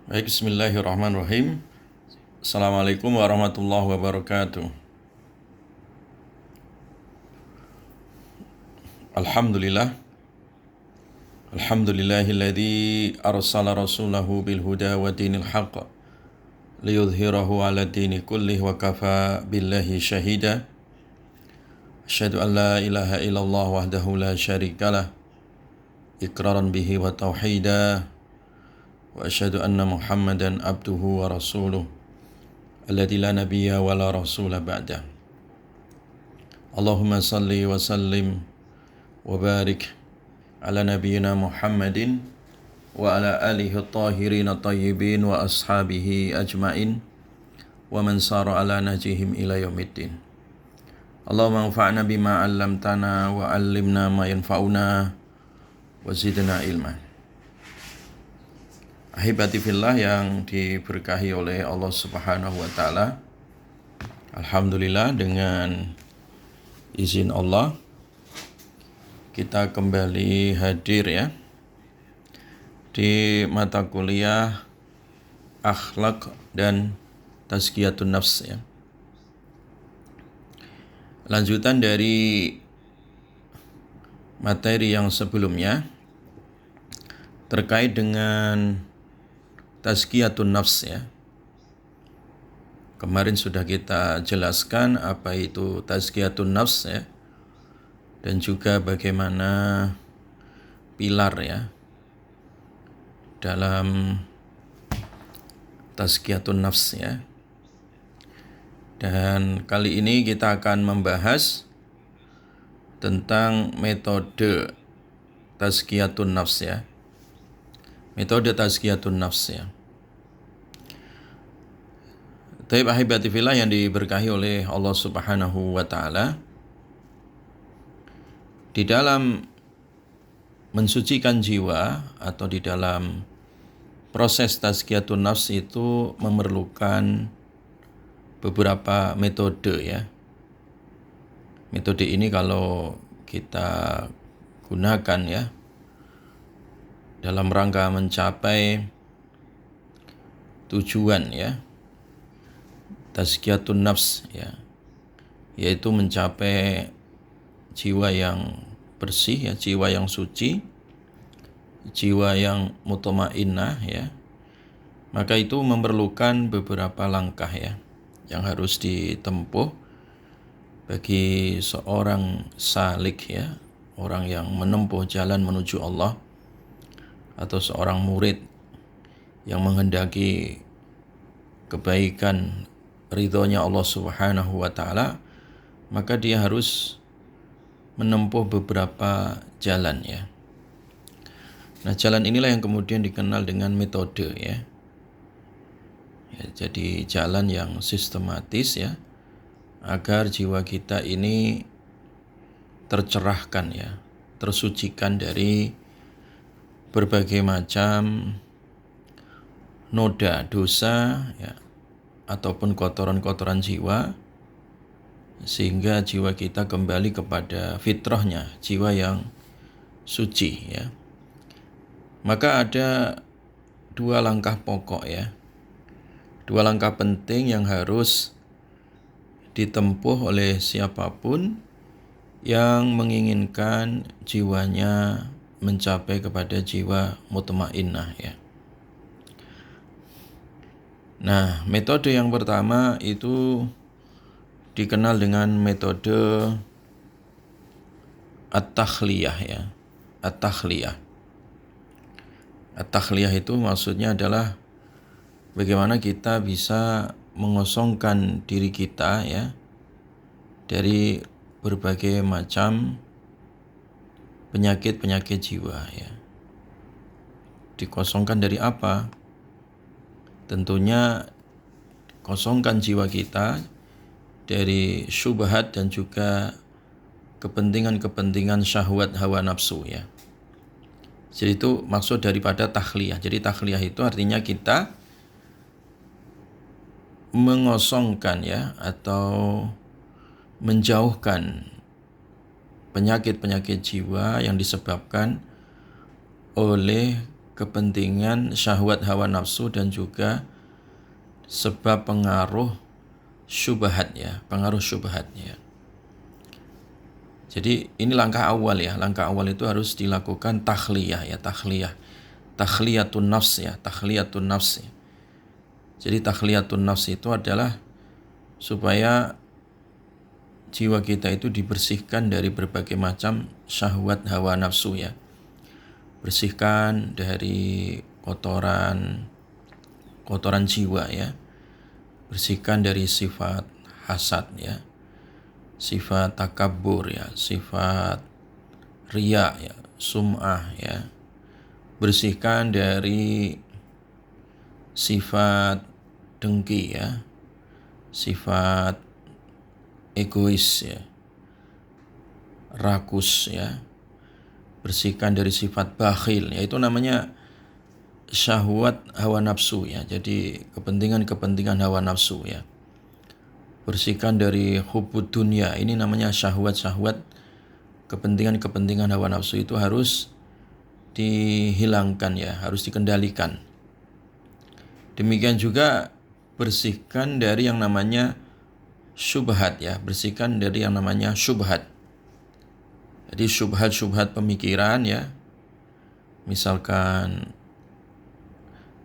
Baik, bismillahirrahmanirrahim. Assalamualaikum warahmatullahi wabarakatuh. Alhamdulillah. Alhamdulillahilladzi arsala rasulahu bil huda wa dinil haqq liyudhhirahu ala dini kullih wa kafa billahi syahida. Asyhadu an la ilaha illallah wahdahu la syarikalah iqraran bihi wa tauhida wa asyhadu anna Muhammadan abduhu wa rasuluh alladzi la nabiyya wa la rasula ba'dah. Allahumma salli wa sallim wa barik ala nabiyyina Muhammadin wa ala alihi at-tahirin at-tayyibin wa ashabihi ajmain wa man sara ala najihim ila yaumiddin. Allahumma anfa'na bima 'allamtana wa 'allimna ma yanfa'una wa zidna ilman. Ahibati fillah yang diberkahi oleh Allah Subhanahu wa taala. Alhamdulillah, dengan izin Allah kita kembali hadir ya di mata kuliah akhlak dan tazkiyatun nafs ya. Lanjutan dari materi yang sebelumnya terkait dengan tazkiyatun nafs ya. Kemarin sudah kita jelaskan apa itu tazkiyatun nafs ya, dan juga bagaimana pilar ya dalam tazkiyatun nafs ya. Dan kali ini kita akan membahas tentang metode tazkiyatun nafs ya. Metode tazkiyatun nafs ya. Taib ahibati fillah yang diberkahi oleh Allah Subhanahu wa taala, di dalam mensucikan jiwa atau di dalam proses tazkiyatun nafs itu memerlukan beberapa metode ya. Metode ini kalau kita gunakan ya dalam rangka mencapai tujuan ya tazkiyatun nafs ya, yaitu mencapai jiwa yang bersih ya, jiwa yang suci, jiwa yang mutmainnah ya. Maka itu memerlukan beberapa langkah ya yang harus ditempuh bagi seorang salik ya, orang yang menempuh jalan menuju Allah, atau seorang murid yang menghendaki kebaikan ridhonya Allah Subhanahu wa taala. Maka dia harus menempuh beberapa jalan ya. Nah, jalan inilah yang kemudian dikenal dengan metode ya. Jadi jalan yang sistematis ya, agar jiwa kita ini tercerahkan ya, tersucikan dari berbagai macam noda dosa ya, ataupun kotoran-kotoran jiwa, sehingga jiwa kita kembali kepada fitrahnya, jiwa yang suci ya. Maka ada dua langkah pokok ya, dua langkah penting yang harus ditempuh oleh siapapun yang menginginkan jiwanya mencapai kepada jiwa mutmainnah ya. Nah, metode yang pertama itu dikenal dengan metode at-takhliyah ya. At-takhliyah. At-takhliyah itu maksudnya adalah bagaimana kita bisa mengosongkan diri kita ya dari berbagai macam penyakit-penyakit jiwa ya. Dikosongkan dari apa? Tentunya kosongkan jiwa kita dari syubhat dan juga kepentingan-kepentingan syahwat hawa nafsu ya. Jadi itu maksud daripada takhliyah. Jadi takhliyah itu artinya kita mengosongkan ya, atau menjauhkan penyakit-penyakit jiwa yang disebabkan oleh kepentingan syahwat hawa nafsu dan juga sebab pengaruh syubhat ya, pengaruh syubhatnya. Jadi ini langkah awal ya. Langkah awal itu harus dilakukan takhliyah ya, takhliyatun nafs ya, takhliyatun nafs. Jadi takhliyatun nafs itu adalah supaya jiwa kita itu dibersihkan dari berbagai macam syahwat hawa nafsu ya. Bersihkan dari kotoran jiwa ya. Bersihkan dari sifat hasad ya, sifat takabur ya, sifat riya ya, sum'ah ya. Bersihkan dari sifat dengki ya, sifat egois ya, rakus ya. Bersihkan dari sifat bakhil, yaitu namanya syahwat hawa nafsu ya. Jadi kepentingan hawa nafsu ya. Bersihkan dari hubbud dunya, ini namanya syahwat kepentingan hawa nafsu itu harus dihilangkan ya, harus dikendalikan. Demikian juga bersihkan dari yang namanya syubhat ya, bersihkan dari yang namanya syubhat. Jadi syubhat pemikiran ya, misalkan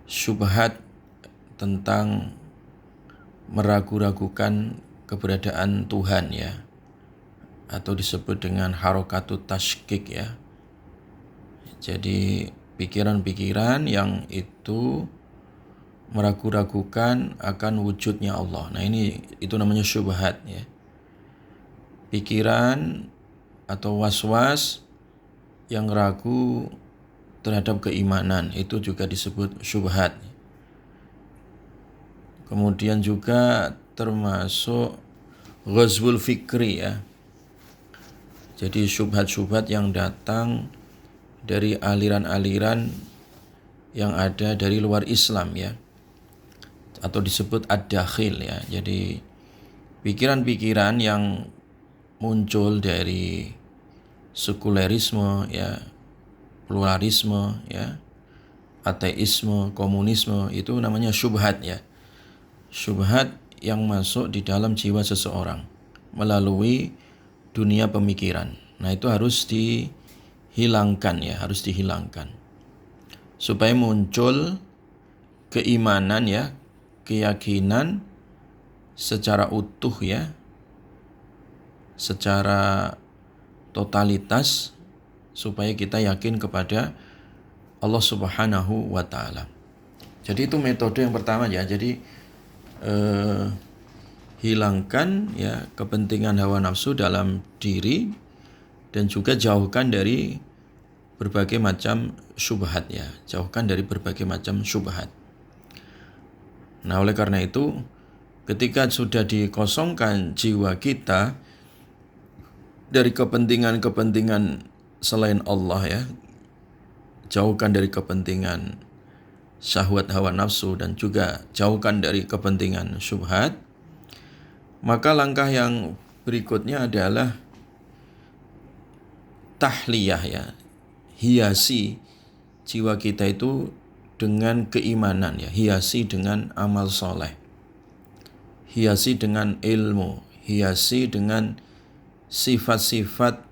syubhat tentang meragu-ragukan keberadaan Tuhan ya, atau disebut dengan harokatut tashkik ya. Jadi pikiran-pikiran yang itu meragu-ragukan akan wujudnya Allah. Nah itu namanya syubhat ya. Pikiran atau was-was yang ragu terhadap keimanan itu juga disebut syubhat. Kemudian juga termasuk ghazwul fikri ya. Jadi syubhat-syubhat yang datang dari aliran-aliran yang ada dari luar Islam ya, atau disebut ad-dakhil ya. Jadi pikiran-pikiran yang muncul dari sekulerisme ya, pluralisme ya, ateisme, komunisme, itu namanya syubhat ya. Syubhat yang masuk di dalam jiwa seseorang melalui dunia pemikiran. Nah itu harus dihilangkan ya, harus dihilangkan supaya muncul keimanan ya, keyakinan secara utuh ya, secara totalitas, supaya kita yakin kepada Allah Subhanahu wa Ta'ala. Jadi itu metode yang pertama ya. Jadi hilangkan ya kepentingan hawa nafsu dalam diri dan juga jauhkan dari berbagai macam syubhat ya, jauhkan dari berbagai macam syubhat. Nah oleh karena itu ketika sudah dikosongkan jiwa kita dari kepentingan selain Allah ya, jauhkan dari kepentingan syahwat hawa nafsu dan juga jauhkan dari kepentingan syubhat, maka langkah yang berikutnya adalah tahliyah ya, hiasi jiwa kita itu dengan keimanan ya, hiasi dengan amal soleh, hiasi dengan ilmu, hiasi dengan sifat-sifat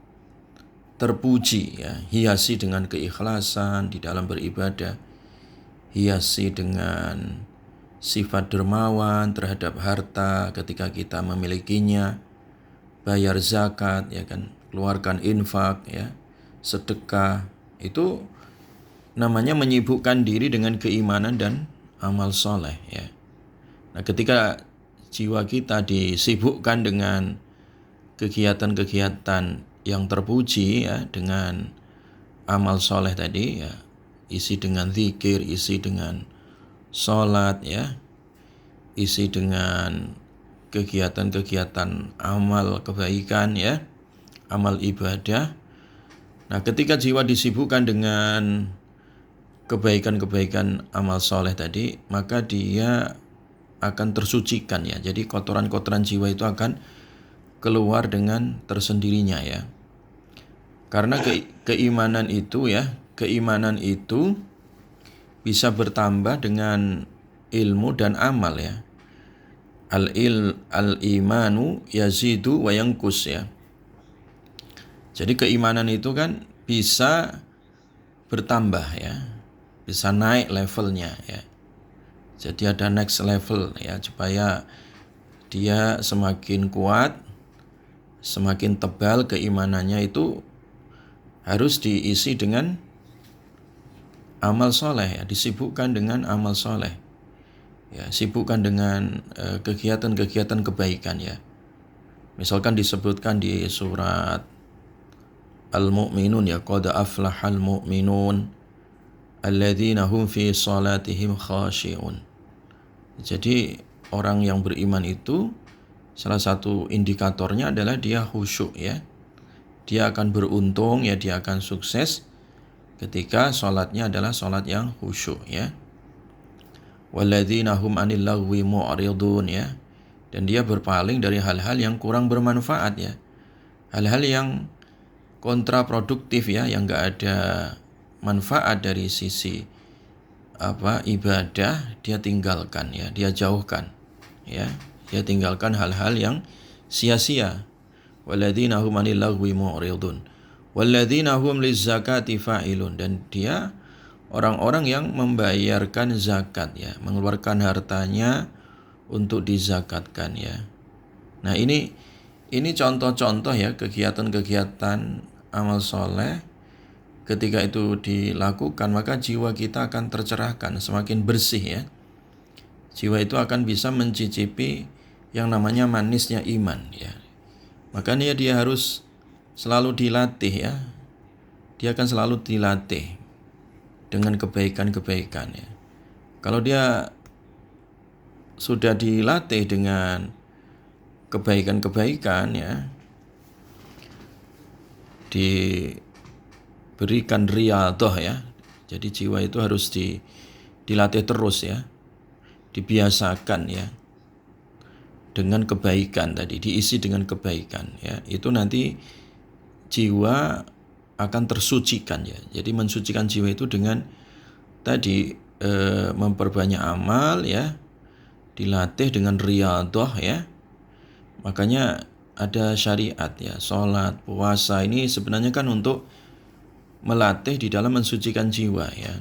terpuji ya, hiasi dengan keikhlasan di dalam beribadah, hiasi dengan sifat dermawan terhadap harta ketika kita memilikinya, bayar zakat ya kan, keluarkan infak ya, sedekah. Itu namanya menyibukkan diri dengan keimanan dan amal soleh ya. Nah ketika jiwa kita disibukkan dengan kegiatan-kegiatan yang terpuji ya, dengan amal soleh tadi ya, isi dengan zikir, isi dengan sholat ya, isi dengan kegiatan-kegiatan amal kebaikan ya, amal ibadah. Nah ketika jiwa disibukkan dengan kebaikan-kebaikan amal soleh tadi, maka dia akan tersucikan ya. Jadi kotoran-kotoran jiwa itu akan keluar dengan tersendirinya ya. Karena keimanan itu ya, keimanan itu bisa bertambah dengan ilmu dan amal ya. Al-imanu yazidu wa yanqus ya. Jadi keimanan itu kan bisa bertambah ya, bisa naik levelnya ya. Jadi ada next level ya, supaya dia semakin kuat, semakin tebal keimanannya itu harus diisi dengan amal soleh ya, disibukkan dengan amal soleh ya, sibukkan dengan kegiatan-kegiatan kebaikan ya. Misalkan disebutkan di surat Al-Mu'minun ya, qad aflahal mu'minun alladzina hum fi salatihim khashi'un. Jadi orang yang beriman itu salah satu indikatornya adalah dia khusyuk ya. Dia akan beruntung ya, dia akan sukses ketika sholatnya adalah sholat yang khusyuk ya. Walladzina hum anil lagwi mu'ridun ya. Dan dia berpaling dari hal-hal yang kurang bermanfaat ya. Hal-hal yang kontraproduktif ya, yang gak ada manfaat dari sisi ibadah, dia tinggalkan ya, dia jauhkan ya. Dia tinggalkan hal-hal yang sia-sia. Walladzina hum anil lagwi mu'ridun walladzina hum lizzakati fa'ilun. Dan dia orang-orang yang membayarkan zakat ya, mengeluarkan hartanya untuk dizakatkan ya. Nah, ini contoh-contoh ya kegiatan-kegiatan amal soleh. Ketika itu dilakukan, maka jiwa kita akan tercerahkan, semakin bersih ya. Jiwa itu akan bisa mencicipi yang namanya manisnya iman ya. Makanya dia harus selalu dilatih ya. Dia akan selalu dilatih dengan kebaikan-kebaikan ya. Kalau dia sudah dilatih dengan kebaikan-kebaikan ya, diberikan riyadhah ya. Jadi jiwa itu harus dilatih terus ya, dibiasakan ya, dengan kebaikan tadi, diisi dengan kebaikan ya. Itu nanti jiwa akan tersucikan ya. Jadi mensucikan jiwa itu dengan tadi memperbanyak amal ya, dilatih dengan riyadhah ya. Makanya ada syariat ya, sholat, puasa ini sebenarnya kan untuk melatih di dalam mensucikan jiwa ya.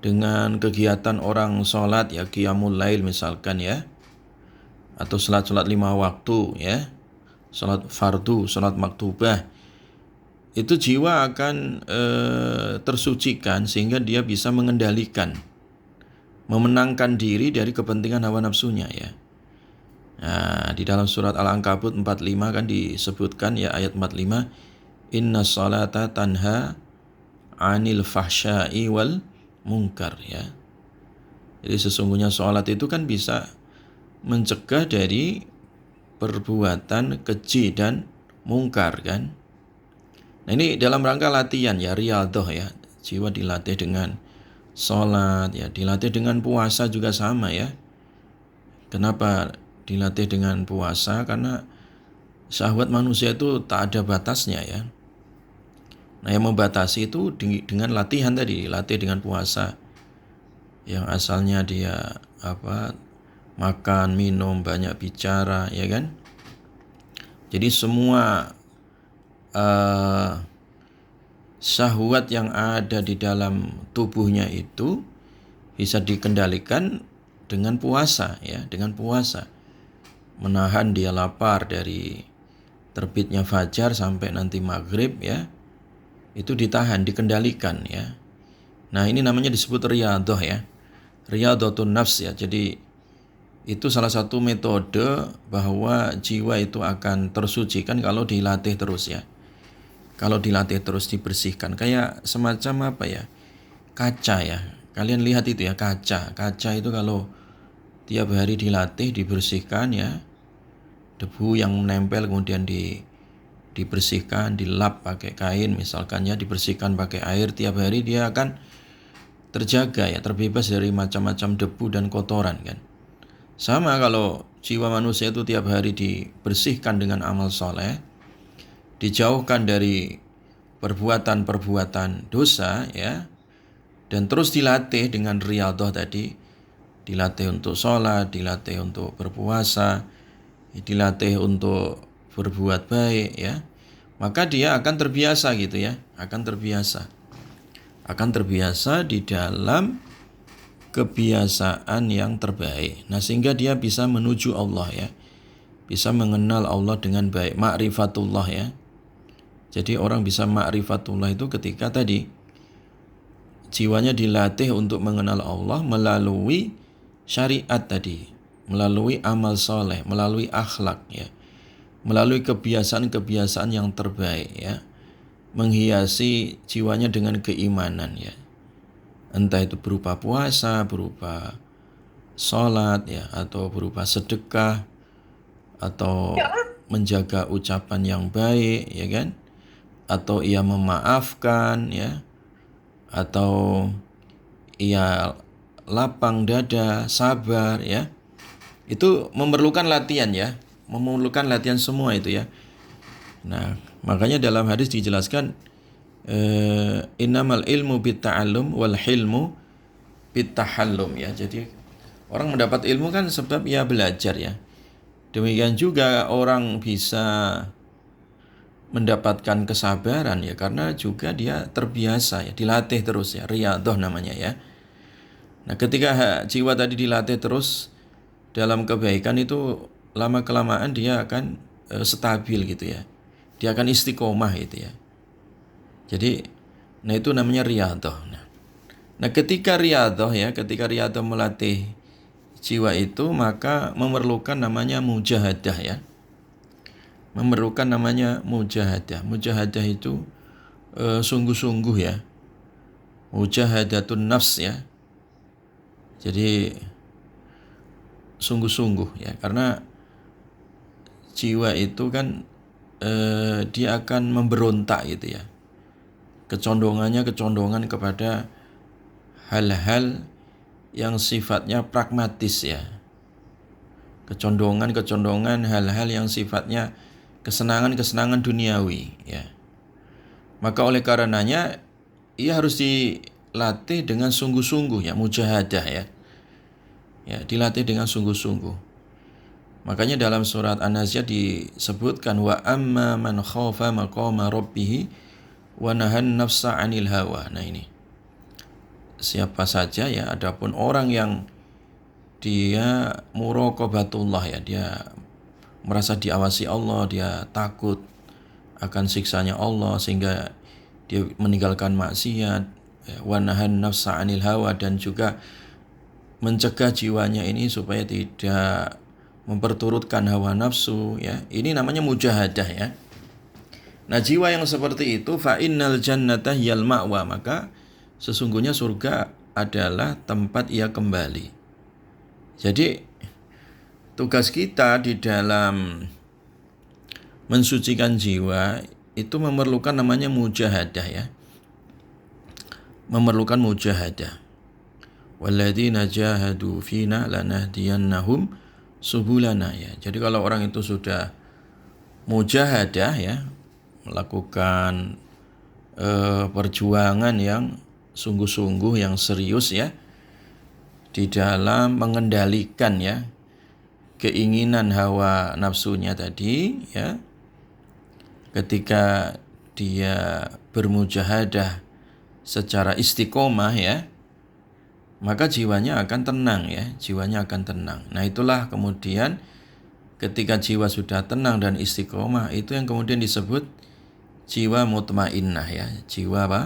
Dengan kegiatan orang sholat ya, qiyamul lail misalkan ya, atau sholat 5 waktu ya, sholat fardu, sholat maktubah, itu jiwa akan tersucikan sehingga dia bisa mengendalikan, memenangkan diri dari kepentingan hawa nafsunya ya. Nah, di dalam surat Al-Ankabut 45 kan disebutkan ya, ayat 45, inna salata tanha anil fahsya'i wal munkar ya. Jadi sesungguhnya sholat itu kan bisa mencegah dari perbuatan keji dan mungkar kan. Nah, ini dalam rangka latihan ya, riyadhah ya. Jiwa dilatih dengan sholat ya, dilatih dengan puasa juga sama ya. Kenapa dilatih dengan puasa? Karena syahwat manusia itu tak ada batasnya ya. Nah, yang membatasi itu dengan latihan tadi, latih dengan puasa. Yang asalnya dia makan, minum, banyak bicara ya kan. Jadi semua syahwat yang ada di dalam tubuhnya itu bisa dikendalikan dengan puasa ya, dengan puasa. Menahan dia lapar dari terbitnya fajar sampai nanti maghrib ya, itu ditahan, dikendalikan ya. Nah, ini namanya disebut riyadhah ya, riyadhatun nafs ya. Jadi itu salah satu metode bahwa jiwa itu akan tersucikan kalau dilatih terus ya. Kalau dilatih terus, dibersihkan, kayak semacam kaca ya. Kalian lihat itu ya, kaca itu kalau tiap hari dilatih, dibersihkan ya, debu yang menempel kemudian dibersihkan, dilap pakai kain misalkan ya, dibersihkan pakai air tiap hari, dia akan terjaga ya, terbebas dari macam-macam debu dan kotoran kan. Sama kalau jiwa manusia itu tiap hari dibersihkan dengan amal soleh, dijauhkan dari perbuatan-perbuatan dosa ya, dan terus dilatih dengan riyadhah tadi, dilatih untuk sholat, dilatih untuk berpuasa, dilatih untuk berbuat baik ya, maka dia akan terbiasa gitu ya, akan terbiasa di dalam kebiasaan yang terbaik. Nah, sehingga dia bisa menuju Allah ya, bisa mengenal Allah dengan baik, ma'rifatullah ya. Jadi orang bisa ma'rifatullah itu ketika tadi jiwanya dilatih untuk mengenal Allah melalui syariat tadi, melalui amal soleh, melalui akhlak ya, melalui kebiasaan-kebiasaan yang terbaik ya, menghiasi jiwanya dengan keimanan ya, entah itu berupa puasa, berupa sholat ya, atau berupa sedekah, atau menjaga ucapan yang baik ya kan, atau ia memaafkan ya, atau ia lapang dada, sabar ya. Itu memerlukan latihan ya, memerlukan latihan semua itu ya. Nah, makanya dalam hadis dijelaskan innamal ilmu bitta'allum wal hilmu bittahallum ya. Jadi orang mendapat ilmu kan sebab ia belajar ya. Demikian juga orang bisa mendapatkan kesabaran ya karena juga dia terbiasa ya, dilatih terus ya, riyadhah namanya ya. Nah, ketika jiwa tadi dilatih terus dalam kebaikan itu, lama kelamaan dia akan stabil gitu ya. Dia akan istiqomah gitu ya. Jadi nah itu namanya riyadhah. Nah, ketika riyadhah melatih jiwa itu, maka memerlukan namanya mujahadah ya. Memerlukan namanya mujahadah. Mujahadah itu sungguh-sungguh ya. Mujahadatun nafs ya. Jadi sungguh-sungguh ya, karena jiwa itu kan dia akan memberontak gitu ya. Kecondongan kepada hal-hal yang sifatnya pragmatis ya. Kecondongan hal-hal yang sifatnya kesenangan duniawi ya. Maka oleh karenanya ia harus dilatih dengan sungguh-sungguh ya, mujahadah ya. Ya, dilatih dengan sungguh-sungguh. Makanya dalam surat An-Nazi'at disebutkan wa amma man khafa maqama rabbih wa nahan nafsa 'anil hawa. Nah ini. Siapa saja ya, adapun orang yang dia muraqabatullah ya, dia merasa diawasi Allah, dia takut akan siksanya Allah sehingga dia meninggalkan maksiat, wa nahan nafsa 'anil hawa, dan juga mencegah jiwanya ini supaya tidak memperturutkan hawa nafsu ya. Ini namanya mujahadah ya. Nah, jiwa yang seperti itu fa innal jannata hiyal ma'wa, maka sesungguhnya surga adalah tempat ia kembali. Jadi tugas kita di dalam mensucikan jiwa itu memerlukan namanya mujahadah ya. Memerlukan mujahadah. Walladzina jahadu fina lanahdiyannahum subulana ya. Jadi kalau orang itu sudah mujahadah ya, melakukan perjuangan yang sungguh-sungguh, yang serius ya, di dalam mengendalikan ya keinginan hawa nafsunya tadi ya, ketika dia bermujahadah secara istiqomah ya, maka jiwanya akan tenang ya, jiwanya akan tenang. Nah, itulah kemudian ketika jiwa sudah tenang dan istiqomah, itu yang kemudian disebut jiwa mutmainnah ya, jiwa apa?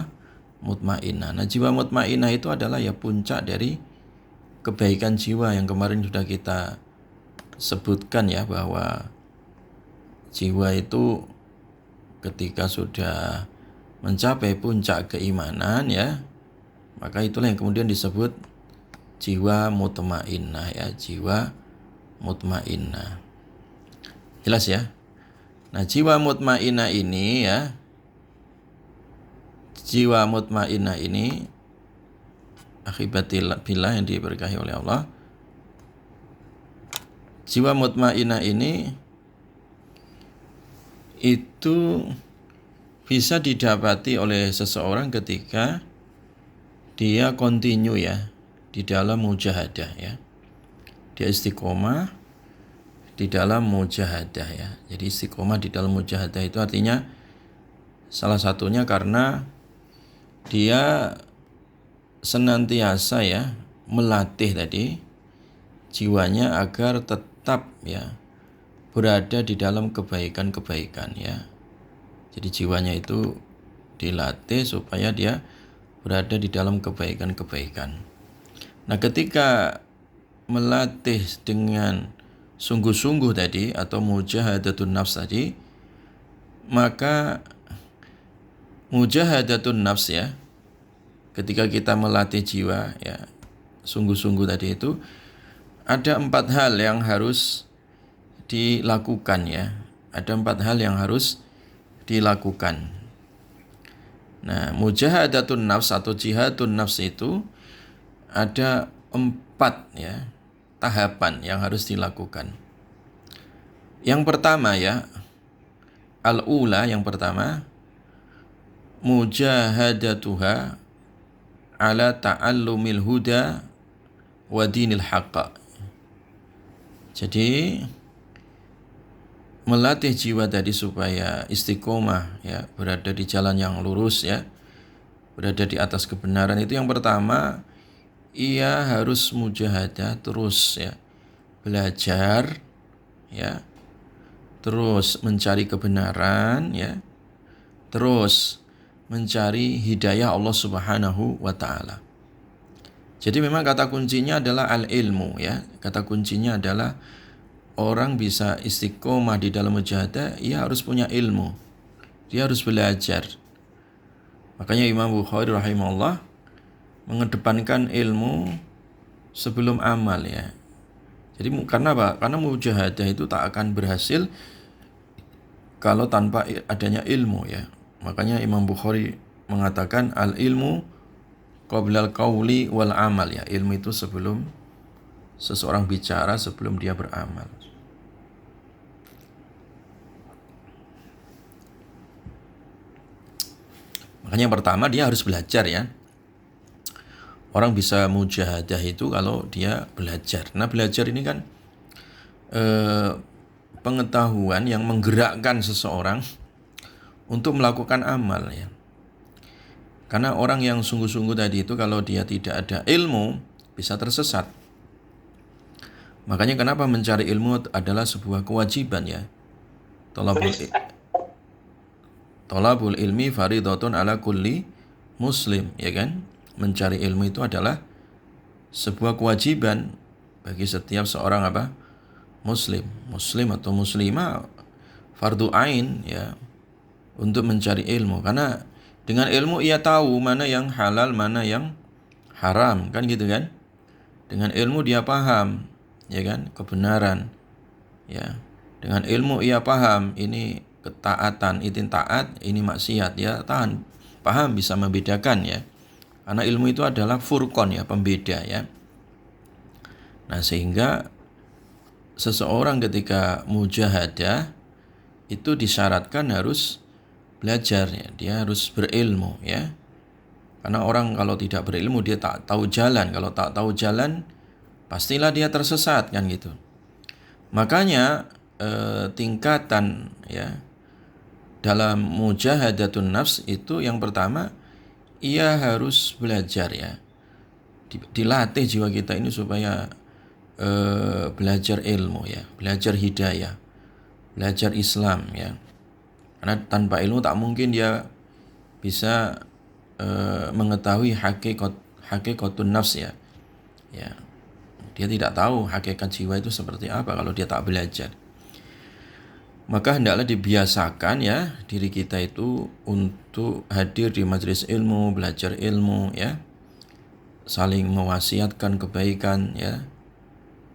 Mutmainnah. Nah, jiwa mutmainnah itu adalah ya puncak dari kebaikan jiwa yang kemarin sudah kita sebutkan ya, bahwa jiwa itu ketika sudah mencapai puncak keimanan ya, maka itulah yang kemudian disebut jiwa mutmainnah ya, jiwa mutmainnah. Jelas ya? Nah, jiwa mutmainnah ini ya, jiwa mutmainnah ini akhibatillah billah yang diberkahi oleh Allah. Jiwa mutmainnah ini itu bisa didapati oleh seseorang ketika dia continue ya di dalam mujahadah ya. Dia istiqomah di dalam mujahadah ya. Jadi istiqomah di dalam mujahadah itu artinya salah satunya karena dia senantiasa ya melatih tadi jiwanya agar tetap ya berada di dalam kebaikan-kebaikan ya. Jadi jiwanya itu dilatih supaya dia berada di dalam kebaikan-kebaikan. Nah, ketika melatih dengan sungguh-sungguh tadi atau mujahadatun nafs tadi, maka mujahadatun nafs ya, ketika kita melatih jiwa ya sungguh-sungguh tadi itu ada 4 hal yang harus dilakukan ya. Ada 4 hal yang harus dilakukan. Nah, mujahadatun nafs atau jihadun nafs itu ada 4 ya tahapan yang harus dilakukan. Yang pertama ya, al-ula yang pertama, mujahadatuha ala ta'allumil huda wa dinil haqqa. Jadi melatih jiwa tadi supaya istiqomah ya, berada di jalan yang lurus ya, berada di atas kebenaran itu yang pertama, ia harus mujahadah terus ya, belajar ya, terus mencari kebenaran ya, terus mencari hidayah Allah Subhanahu wa taala. Jadi memang kata kuncinya adalah al-ilmu ya. Kata kuncinya adalah orang bisa istiqomah di dalam mujahadah, ia harus punya ilmu. Dia harus belajar. Makanya Imam Bukhari rahimahullah mengedepankan ilmu sebelum amal ya. Jadi karena apa? Karena mujahadah itu tak akan berhasil kalau tanpa adanya ilmu ya. Makanya Imam Bukhari mengatakan al-ilmu qabla al-qauli wal amal ya. Ilmu itu sebelum seseorang bicara, sebelum dia beramal. Makanya yang pertama dia harus belajar ya. Orang bisa mujahadah itu kalau dia belajar. Nah, belajar ini kan pengetahuan yang menggerakkan seseorang untuk melakukan amal ya. Karena orang yang sungguh-sungguh tadi itu kalau dia tidak ada ilmu bisa tersesat. Makanya kenapa mencari ilmu adalah sebuah kewajiban ya. Thalabul ilmi fardhatun ala kulli muslim ya kan. Mencari ilmu itu adalah sebuah kewajiban bagi setiap seorang apa? Muslim atau muslimah, fardu ain ya, untuk mencari ilmu. Karena dengan ilmu ia tahu mana yang halal, mana yang haram, kan gitu kan? Dengan ilmu dia paham ya kan kebenaran ya. Dengan ilmu ia paham ini ketaatan, ini taat, ini maksiat ya, paham bisa membedakan ya. Karena ilmu itu adalah furqan ya, pembeda ya. Nah, sehingga seseorang ketika mujahadah itu disyaratkan harus belajar ya, dia harus berilmu ya. Karena orang kalau tidak berilmu dia tak tahu jalan, kalau tak tahu jalan pastilah dia tersesat kan gitu. Makanya tingkatan ya dalam mujahadatun nafs itu yang pertama ia harus belajar ya, dilatih jiwa kita ini supaya belajar ilmu ya, belajar hidayah, belajar Islam ya. Karena tanpa ilmu tak mungkin dia bisa mengetahui hakikatun nafs ya. Ya, dia tidak tahu hakikat jiwa itu seperti apa kalau dia tak belajar. Maka hendaklah dibiasakan ya diri kita itu untuk hadir di majelis ilmu, belajar ilmu ya, saling mewasiatkan kebaikan ya,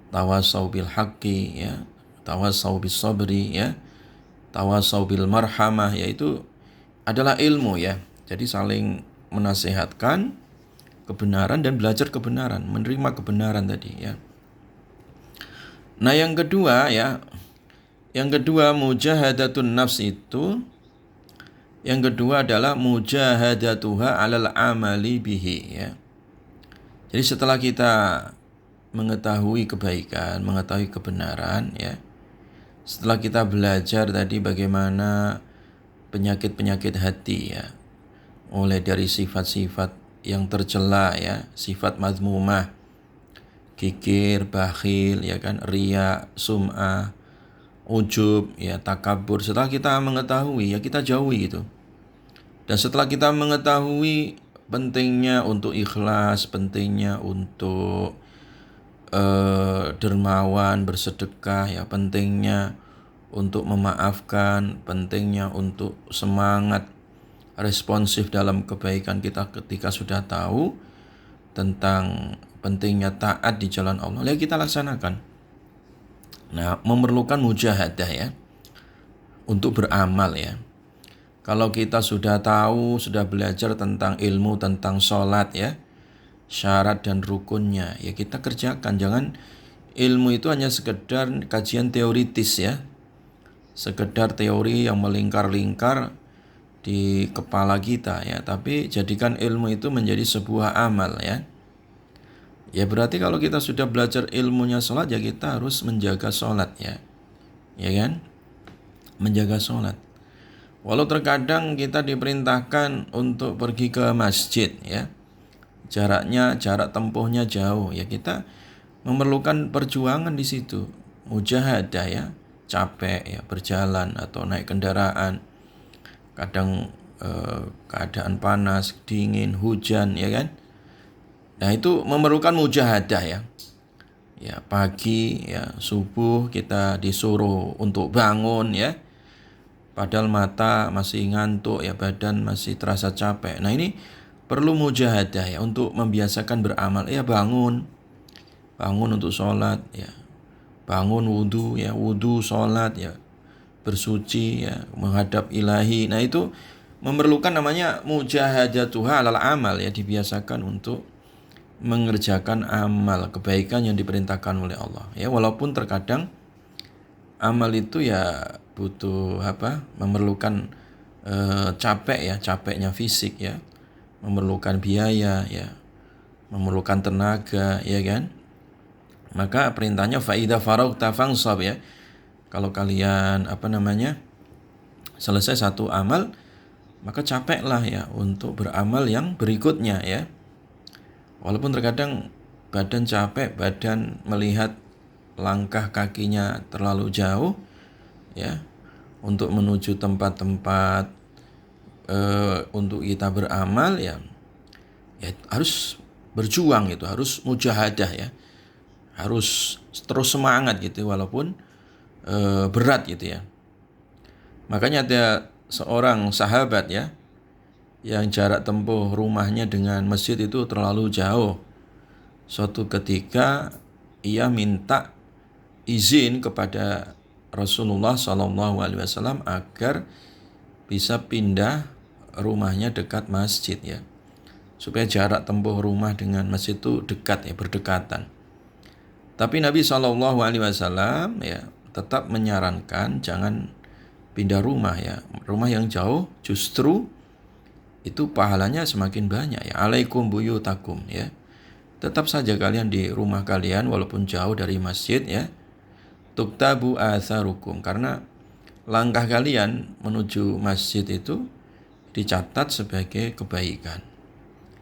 tawasau bil haqqi ya, tawasau bis sabri ya, tawasau bil marhamah, yaitu adalah ilmu ya. Jadi saling menasihatkan kebenaran dan belajar kebenaran, menerima kebenaran tadi ya. Nah, yang kedua mujahadatun nafs itu, yang kedua adalah mujahadatuha alal amali bihi ya. Jadi setelah kita mengetahui kebaikan, mengetahui kebenaran ya, setelah kita belajar tadi bagaimana penyakit-penyakit hati ya, mulai dari sifat-sifat yang tercela ya, sifat mazmumah, kikir, bakhil ya kan, riya, sum'ah, ujub ya, takabur. Setelah kita mengetahui ya, kita jauhi gitu. Dan setelah kita mengetahui pentingnya untuk ikhlas, pentingnya untuk dermawan, bersedekah ya, pentingnya untuk memaafkan, pentingnya untuk semangat responsif dalam kebaikan kita ketika sudah tahu tentang pentingnya taat di jalan Allah, ya kita laksanakan. Nah, memerlukan mujahadah ya, untuk beramal ya. Kalau kita sudah tahu, sudah belajar tentang ilmu, tentang sholat ya, syarat dan rukunnya, ya kita kerjakan. Jangan ilmu itu hanya sekedar kajian teoritis ya, sekedar teori yang melingkar-lingkar di kepala kita ya, tapi jadikan ilmu itu menjadi sebuah amal ya. Ya berarti kalau kita sudah belajar ilmunya sholat, ya kita harus menjaga sholat ya, ya kan, menjaga sholat. Walau terkadang kita diperintahkan untuk pergi ke masjid ya, jarak tempuhnya jauh ya, kita memerlukan perjuangan di situ, mujahadah ya, capek ya, berjalan atau naik kendaraan, kadang keadaan panas, dingin, hujan ya kan. Nah itu memerlukan mujahadah ya. Ya pagi ya, subuh kita disuruh untuk bangun ya, padahal mata masih ngantuk ya, badan masih terasa capek. Nah ini perlu mujahadah ya, untuk membiasakan beramal ya, bangun untuk sholat ya, bangun wudhu ya, wudhu sholat ya, bersuci ya, menghadap ilahi. Nah itu memerlukan namanya mujahadatuha alal amal ya, dibiasakan untuk mengerjakan amal kebaikan yang diperintahkan oleh Allah ya. Walaupun terkadang amal itu ya butuh memerlukan capek ya, capeknya fisik ya, memerlukan biaya ya, memerlukan tenaga ya kan. Maka perintahnya faida faraghta fansab ya, kalau kalian selesai satu amal, maka capeklah ya untuk beramal yang berikutnya ya. Walaupun terkadang badan capek, badan melihat langkah kakinya terlalu jauh ya, untuk menuju tempat-tempat untuk kita beramal ya, harus berjuang gitu, harus mujahadah ya, harus terus semangat gitu walaupun berat gitu ya. Makanya ada seorang sahabat ya, yang jarak tempuh rumahnya dengan masjid itu terlalu jauh. Suatu ketika ia minta izin kepada Rasulullah SAW agar bisa pindah rumahnya dekat masjid ya, supaya jarak tempuh rumah dengan masjid itu dekat ya, berdekatan. Tapi Nabi SAW ya tetap menyarankan jangan pindah rumah ya, rumah yang jauh justru itu pahalanya semakin banyak ya. Alaikum buyutakum ya, tetap saja kalian di rumah kalian walaupun jauh dari masjid ya, tuktabu atharukum, karena langkah kalian menuju masjid itu dicatat sebagai kebaikan.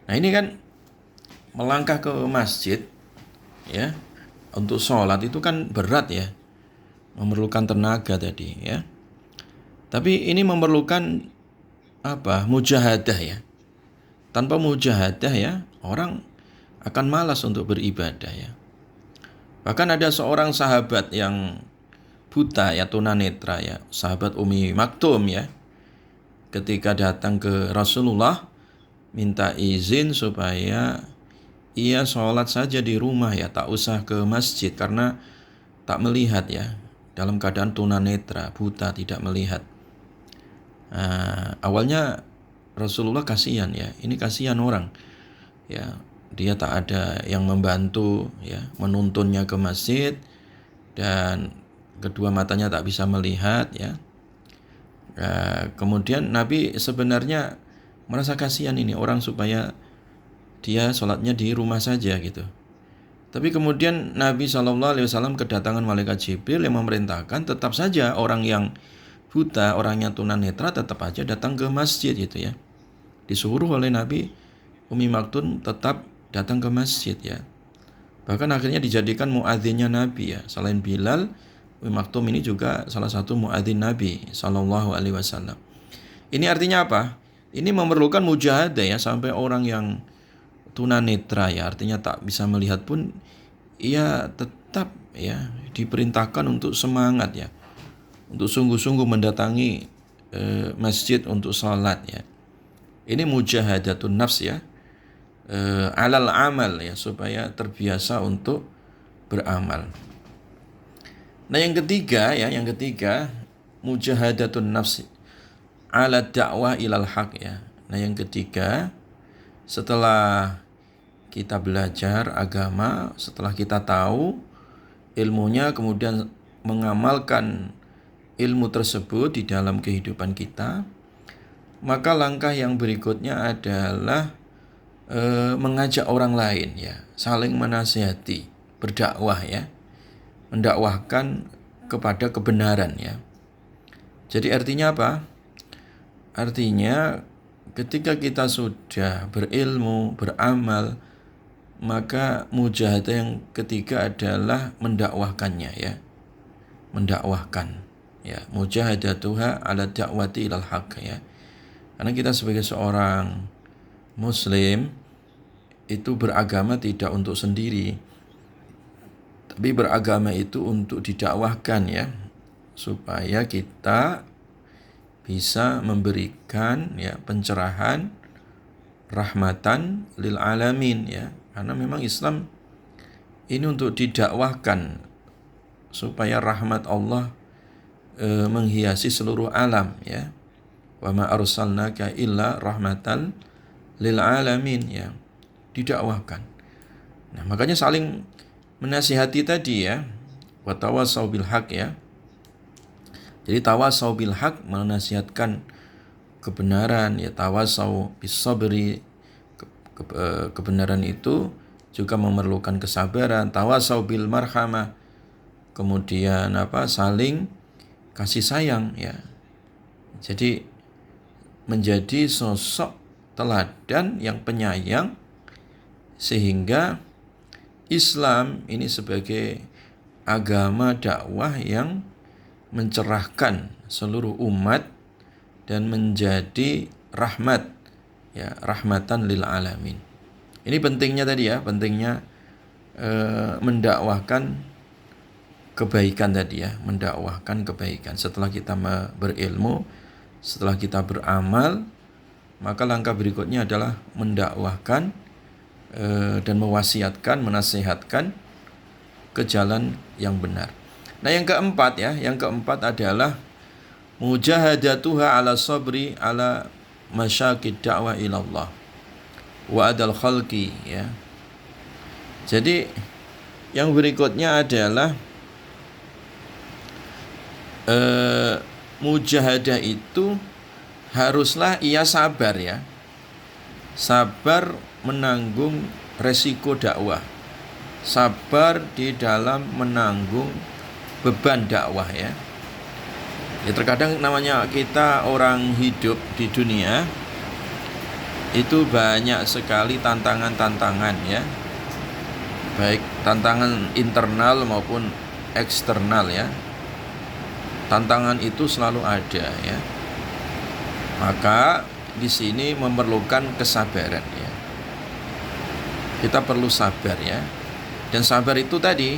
Nah ini kan melangkah ke masjid ya untuk sholat itu kan berat ya, memerlukan tenaga tadi ya. Tapi ini memerlukan mujahadah ya. Tanpa mujahadah ya, orang akan malas untuk beribadah ya. Bahkan ada seorang sahabat yang buta ya, tunanetra ya, sahabat Ummi Maktum ya, ketika datang ke Rasulullah minta izin supaya ia sholat saja di rumah ya, tak usah ke masjid karena tak melihat ya, dalam keadaan tunanetra, buta, tidak melihat. Awalnya Rasulullah kasihan ya, ini kasihan orang ya, dia tak ada yang membantu ya, menuntunnya ke masjid, dan kedua matanya tak bisa melihat ya. Kemudian Nabi sebenarnya merasa kasihan ini orang supaya dia sholatnya di rumah saja gitu. Tapi kemudian Nabi SAW kedatangan malaikat Jibril yang memerintahkan tetap saja orang yang buta, orang yang tunanetra tetap aja datang ke masjid gitu ya. Disuruh oleh Nabi Ummi Maktum tetap datang ke masjid ya. Bahkan akhirnya dijadikan muadzinnya Nabi ya. Selain Bilal, Ummi Maktum ini juga salah satu muadzin Nabi SAW. Ini artinya apa? Ini memerlukan mujahadah ya, sampai orang yang tunanetra ya, artinya tak bisa melihat pun ia tetap ya diperintahkan untuk semangat ya, untuk sungguh-sungguh mendatangi masjid untuk salat ya. Ini mujahadatun nafs ya, alal amal ya, supaya terbiasa untuk beramal. Nah yang ketiga mujahadatun nafs ala dakwah ilal haq ya. Nah yang ketiga, setelah kita belajar agama, setelah kita tahu ilmunya, kemudian mengamalkan ilmu tersebut di dalam kehidupan kita, maka langkah yang berikutnya adalah mengajak orang lain ya, saling menasihati, berdakwah ya, mendakwahkan kepada kebenaran ya. Jadi artinya apa? Artinya ketika kita sudah berilmu, beramal, maka mujahadah yang ketiga adalah mendakwahkannya ya. Mendakwahkan ya, mujahadatuha ala da'wati ilal haq ya. Karena kita sebagai seorang muslim itu beragama tidak untuk sendiri, tapi beragama itu untuk didakwahkan ya, supaya kita bisa memberikan ya pencerahan, rahmatan lil alamin ya. Karena memang Islam ini untuk didakwahkan supaya rahmat Allah menghiasi seluruh alam ya. Wa ma arsalnaka illa rahmatan lil alamin ya. Didakwahkan. Nah, makanya saling menasihati tadi ya. Wa tawassaw bil haq ya. Jadi tawassaw bil haq, menasihatkan kebenaran ya, tawassaw bis sabri, kebenaran itu juga memerlukan kesabaran, tawassaw bil marhamah, kemudian saling kasih sayang ya. Jadi menjadi sosok teladan yang penyayang, sehingga Islam ini sebagai agama dakwah yang mencerahkan seluruh umat dan menjadi rahmat ya, rahmatan lil alamin. Ini pentingnya tadi ya, pentingnya mendakwahkan kebaikan tadi ya, mendakwahkan kebaikan. Setelah kita berilmu, setelah kita beramal, maka langkah berikutnya adalah mendakwahkan dan mewasiatkan, menasihatkan ke jalan yang benar. Nah yang keempat adalah mujahadatuha ala sabri ala masyaqid da'wah ilallah wa adal khalqi ya. Jadi yang berikutnya adalah mujahadah itu haruslah ia sabar ya, sabar menanggung resiko dakwah, sabar di dalam menanggung beban dakwah ya. Ya terkadang namanya kita orang hidup di dunia itu banyak sekali tantangan-tantangan ya, baik tantangan internal maupun eksternal ya. Tantangan itu selalu ada ya. Maka di sini memerlukan kesabaran ya. Kita perlu sabar ya. Dan sabar itu tadi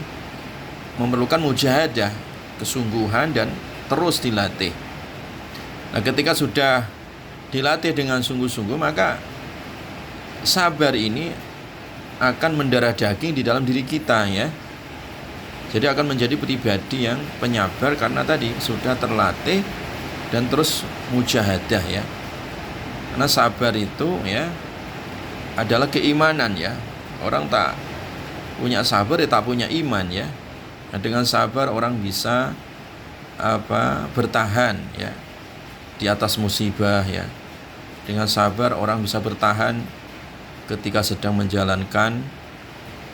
memerlukan mujahadah, kesungguhan, dan terus dilatih. Nah ketika sudah dilatih dengan sungguh-sungguh, maka sabar ini akan mendarah daging di dalam diri kita ya. Jadi akan menjadi pribadi yang penyabar karena tadi sudah terlatih dan terus mujahadah ya. Karena sabar itu ya adalah keimanan ya. Orang tak punya sabar ya tak punya iman ya. Nah, dengan sabar orang bisa bertahan ya di atas musibah ya. Dengan sabar orang bisa bertahan ketika sedang menjalankan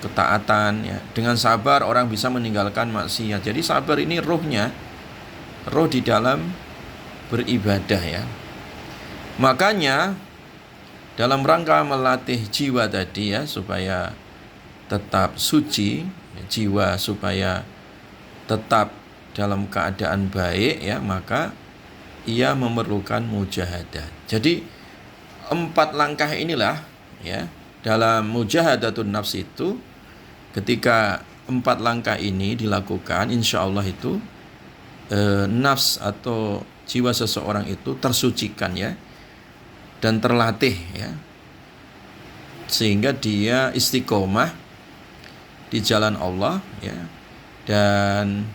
ketaatan ya. Dengan sabar orang bisa meninggalkan maksiat. Jadi sabar ini rohnya, roh di dalam beribadah ya. Makanya dalam rangka melatih jiwa tadi ya, supaya tetap suci, jiwa supaya tetap dalam keadaan baik ya, maka ia memerlukan mujahadah. Jadi 4 langkah inilah ya, dalam mujahadatun nafs itu, ketika 4 langkah ini dilakukan, insya Allah itu nafs atau jiwa seseorang itu tersucikan ya, dan terlatih ya, sehingga dia istiqomah di jalan Allah ya, dan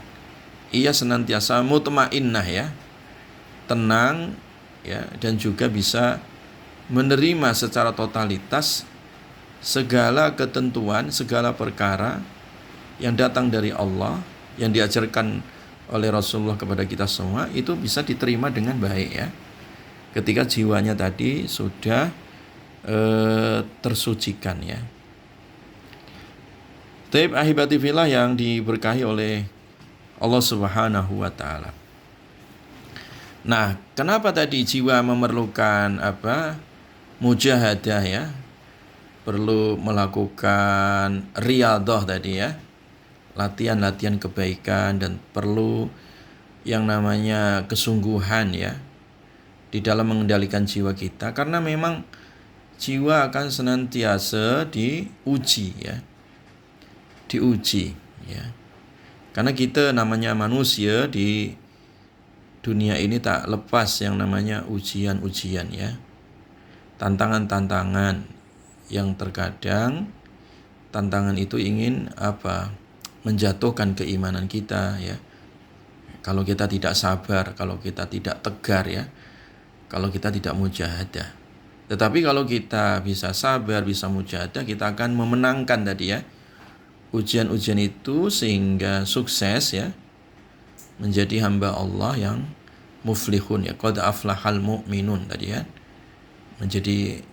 ia senantiasa mutmainnah ya, tenang ya, dan juga bisa menerima secara totalitas segala ketentuan, segala perkara yang datang dari Allah, yang diajarkan oleh Rasulullah kepada kita semua, itu bisa diterima dengan baik ya, ketika jiwanya tadi sudah tersucikan ya. Taib ahibati fillah yang diberkahi oleh Allah Subhanahu wa taala. Nah, kenapa tadi jiwa memerlukan mujahadah ya? Perlu melakukan riyadhah tadi ya. Latihan-latihan kebaikan, dan perlu yang namanya kesungguhan ya di dalam mengendalikan jiwa kita, karena memang jiwa akan senantiasa diuji ya. Diuji ya. Karena kita namanya manusia di dunia ini tak lepas yang namanya ujian-ujian ya. Tantangan-tantangan yang terkadang tantangan itu ingin menjatuhkan keimanan kita ya. Kalau kita tidak sabar, kalau kita tidak tegar ya, kalau kita tidak mujahadah. Tetapi kalau kita bisa sabar, bisa mujahadah, kita akan memenangkan tadi ya ujian-ujian itu, sehingga sukses ya, menjadi hamba Allah yang muflihun ya, qad aflahal mu'minun tadi ya, menjadi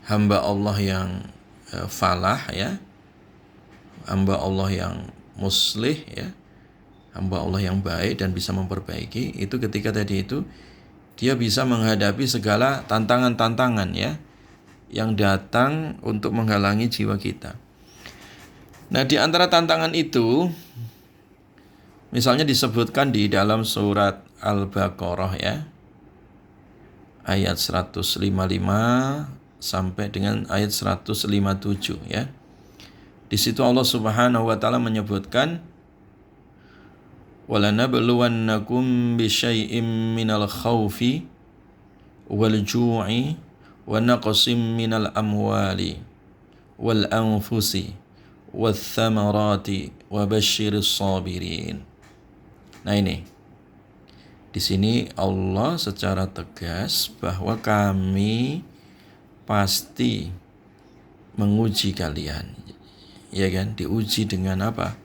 hamba Allah yang falah ya, hamba Allah yang muslih ya, hamba Allah yang baik dan bisa memperbaiki. Itu ketika tadi itu dia bisa menghadapi segala tantangan-tantangan ya, yang datang untuk menghalangi jiwa kita. Nah, di antara tantangan itu, misalnya disebutkan di dalam surat Al-Baqarah ya, ayat 155 sampai dengan ayat 157 ya. Di situ Allah Subhanahu wa taala menyebutkan, walanabluwannakum bisyai'im minal khaufi wal ju'i wa naqsim minal amwali wal anfusi wath thamarati wa basyiris sabirin. Nah, ini di sini Allah secara tegas bahwa kami pasti menguji kalian. Ya kan? Diuji dengan apa?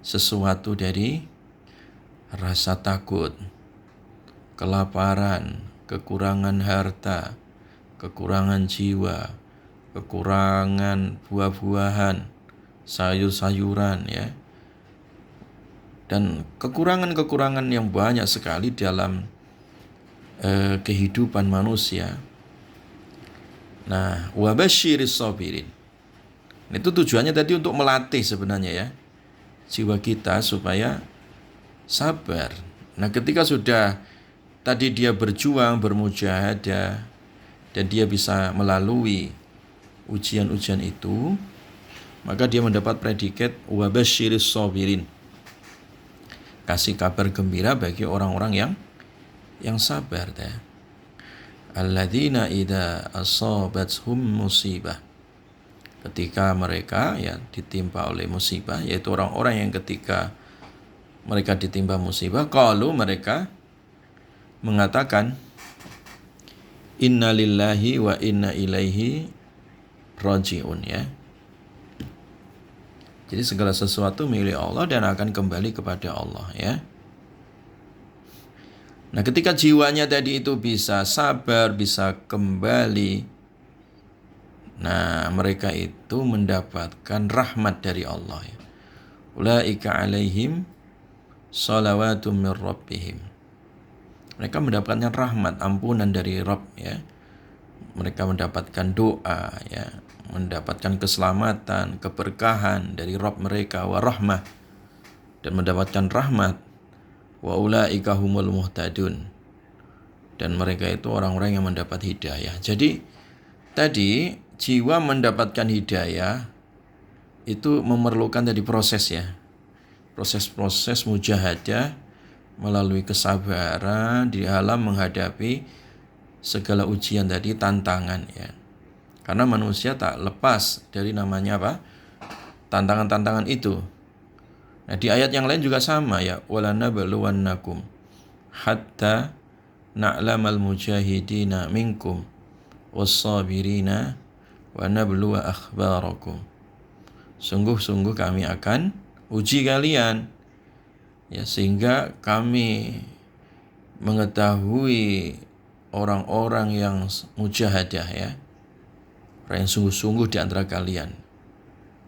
Sesuatu dari rasa takut, kelaparan, kekurangan harta, kekurangan jiwa, kekurangan buah-buahan, sayur-sayuran ya. Dan kekurangan-kekurangan yang banyak sekali dalam kehidupan manusia. Nah, wabasyiris sabirin. Itu tujuannya tadi untuk melatih sebenarnya ya, jiwa kita supaya sabar. Nah, ketika sudah tadi dia berjuang, bermujahadah, dan dia bisa melalui ujian-ujian itu, maka dia mendapat predikat wabasyiris sabirin. Kasih kabar gembira bagi orang-orang yang sabar ya. Alladzina idza asabathum musibah. Ketika mereka ya ditimpa oleh musibah, yaitu orang-orang yang ketika mereka ditimpa musibah, qalu, mereka mengatakan, inna lillahi wa inna ilaihi raji'un ya. Jadi segala sesuatu milik Allah dan akan kembali kepada Allah ya. Nah, ketika jiwanya tadi itu bisa sabar, bisa kembali Nah, mereka itu mendapatkan rahmat dari Allah ya. Ulaika alaihim salawatum mir rabbihim. Mereka mendapatkan rahmat, ampunan dari Rabb ya. Mereka mendapatkan doa ya, mendapatkan keselamatan, keberkahan dari Rabb mereka, wa rahmah, dan mendapatkan rahmat, wa ulaika humul muhtadun, dan mereka itu orang-orang yang mendapat hidayah. Jadi tadi jiwa mendapatkan hidayah itu memerlukan tadi proses ya, proses-proses mujahadah melalui kesabaran di dalam menghadapi segala ujian tadi, tantangan ya. Karena manusia tak lepas dari namanya apa? Tantangan-tantangan itu. Nah, di ayat yang lain juga sama ya, walanabluwannakum hatta na'lamal mujahidina minkum was-sabirina wa nabluwa akhbarakum. Sungguh-sungguh kami akan uji kalian ya, sehingga kami mengetahui orang-orang yang mujahadah ya, orang yang sungguh-sungguh di antara kalian,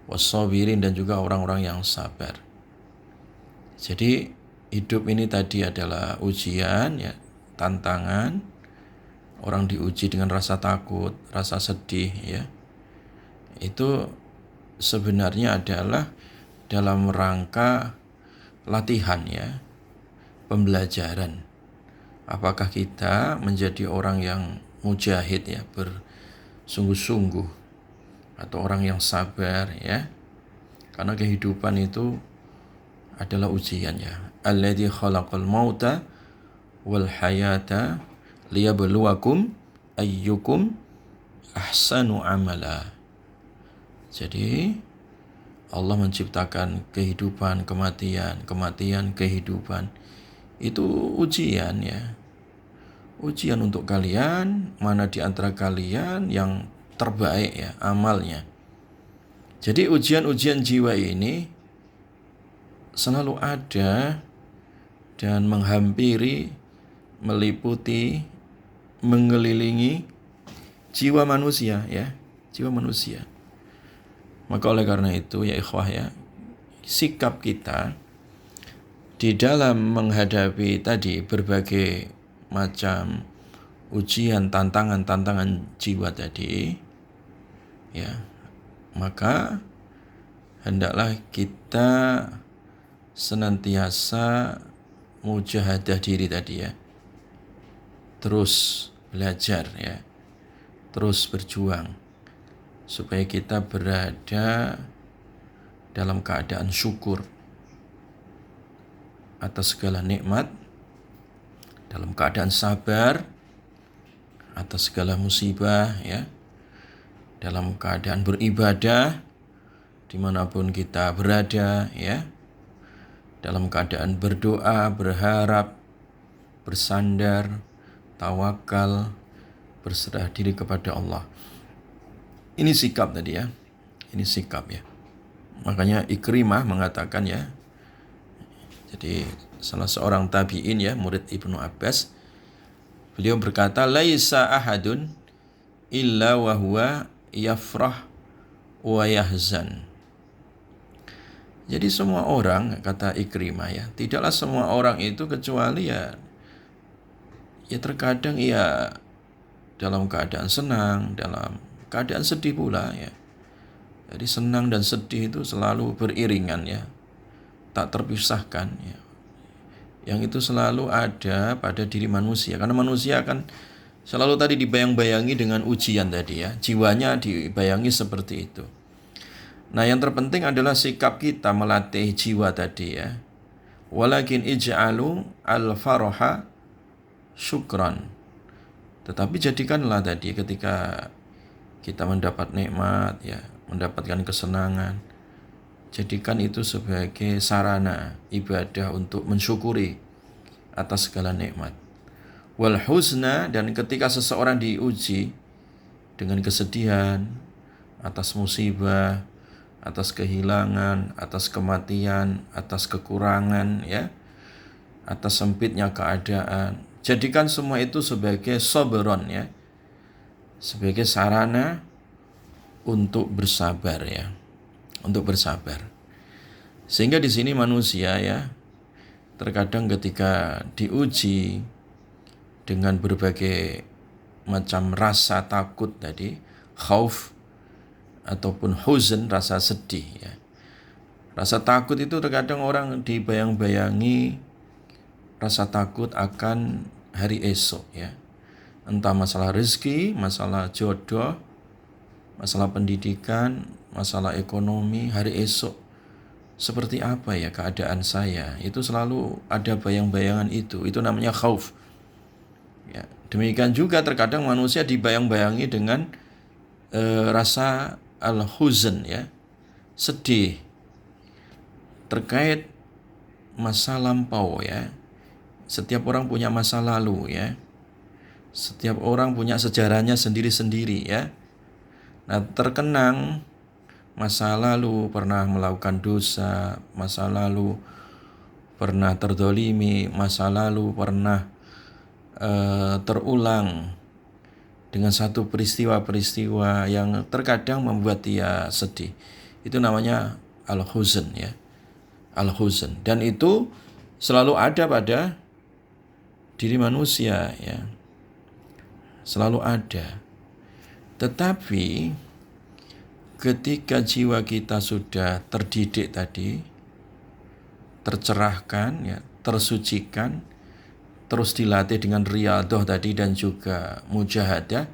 was-sabirin, dan juga orang-orang yang sabar. Jadi hidup ini tadi adalah ujian ya, tantangan. Orang diuji dengan rasa takut, rasa sedih ya. Itu sebenarnya adalah dalam rangka latihan ya, pembelajaran. Apakah kita menjadi orang yang mujahid ya, bersungguh-sungguh, atau orang yang sabar ya. Karena kehidupan itu adalah ujian ya. Alladzi khalaqal mauta wal hayata liyabluwakum ayyukum ahsanu amala. Jadi Allah menciptakan kehidupan, kematian, kematian, kehidupan. Itu ujian ya. Ujian untuk kalian, mana di antara kalian yang terbaik ya amalnya. Jadi ujian-ujian jiwa ini selalu ada dan menghampiri, meliputi, mengelilingi jiwa manusia ya, jiwa manusia. Maka oleh karena itu ya ikhwah ya, sikap kita di dalam menghadapi tadi berbagai macam ujian, tantangan jiwa tadi ya, maka hendaklah kita senantiasa mujahadah diri tadi ya, terus belajar ya, terus berjuang supaya kita berada dalam keadaan syukur atas segala nikmat, dalam keadaan sabar atas segala musibah ya, dalam keadaan beribadah dimanapun kita berada ya, dalam keadaan berdoa, berharap, bersandar, tawakal, berserah diri kepada Allah. Ini sikap tadi ya, ini sikap ya. Makanya Ikrimah mengatakan ya, jadi salah seorang tabi'in ya, murid Ibnu Abbas, beliau berkata, laisa ahadun illa wa huwa yafrah wa yahzan. Jadi semua orang, kata Ikrimah ya, tidaklah semua orang itu kecuali ya terkadang ia dalam keadaan senang, dalam keadaan sedih pula ya. Jadi senang dan sedih itu selalu beriringan ya, tak terpisahkan ya. Yang itu selalu ada pada diri manusia, karena manusia akan selalu tadi dibayang-bayangi dengan ujian tadi ya, jiwanya dibayangi seperti itu. Nah, yang terpenting adalah sikap kita melatih jiwa tadi ya. Walakin ij'alu al-faraha syukran. Tetapi jadikanlah tadi ketika kita mendapat nikmat ya, mendapatkan kesenangan, jadikan itu sebagai sarana ibadah untuk mensyukuri atas segala nikmat. Wal huzna, dan ketika seseorang diuji dengan kesedihan atas musibah, atas kehilangan, atas kematian, atas kekurangan ya, atas sempitnya keadaan, jadikan semua itu sebagai sabron ya, sebagai sarana untuk bersabar ya, untuk bersabar. Sehingga di sini manusia ya, terkadang ketika diuji dengan berbagai macam rasa takut tadi, khauf ataupun huzn, rasa sedih ya. Rasa takut itu terkadang orang dibayang-bayangi rasa takut akan hari esok ya. Entah masalah rezeki, masalah jodoh, masalah pendidikan, masalah ekonomi, hari esok seperti apa ya keadaan saya. Itu selalu ada bayang-bayangan itu namanya khauf ya. Demikian juga terkadang manusia dibayang-bayangi dengan rasa al-huzn ya, sedih terkait masa lampau ya. Setiap orang punya masa lalu ya. Setiap orang punya sejarahnya sendiri-sendiri ya. Nah, terkenang masa lalu pernah melakukan dosa, masa lalu pernah terdolimi, masa lalu pernah terulang dengan satu peristiwa-peristiwa yang terkadang membuat dia sedih. Itu namanya al-huzn ya. Al-huzn. Dan itu selalu ada pada diri manusia ya. Selalu ada. Tetapi ketika jiwa kita sudah terdidik tadi, tercerahkan ya, tersucikan, terus dilatih dengan riyadhah tadi dan juga mujahadah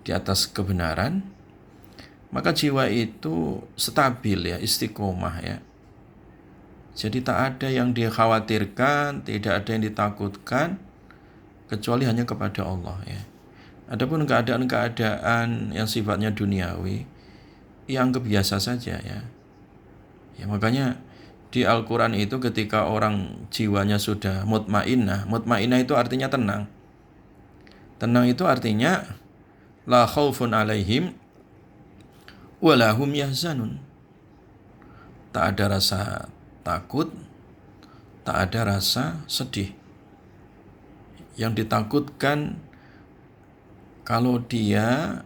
di atas kebenaran, maka jiwa itu stabil ya, istiqomah ya. Jadi tak ada yang dikhawatirkan, tidak ada yang ditakutkan, kecuali hanya kepada Allah ya. Adapun keadaan-keadaan yang sifatnya duniawi, ya anggap biasa saja ya. Ya makanya di Al-Quran itu ketika orang jiwanya sudah mutmainnah, mutmainnah itu artinya tenang. Tenang itu artinya la khaufun alaihim walahum yahzanun. Tak ada rasa takut, tak ada rasa sedih. Yang ditakutkan kalau dia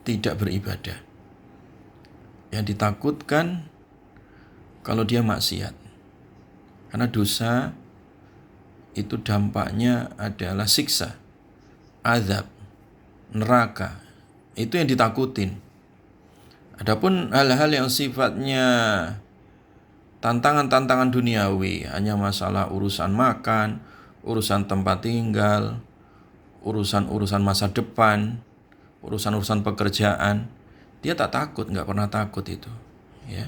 tidak beribadah. Yang ditakutkan kalau dia maksiat. Karena dosa itu dampaknya adalah siksa, azab, neraka. Itu yang ditakutin. Adapun hal-hal yang sifatnya tantangan-tantangan duniawi, hanya masalah urusan makan, urusan tempat tinggal, urusan-urusan masa depan, urusan-urusan pekerjaan, dia tak takut, nggak pernah takut itu ya.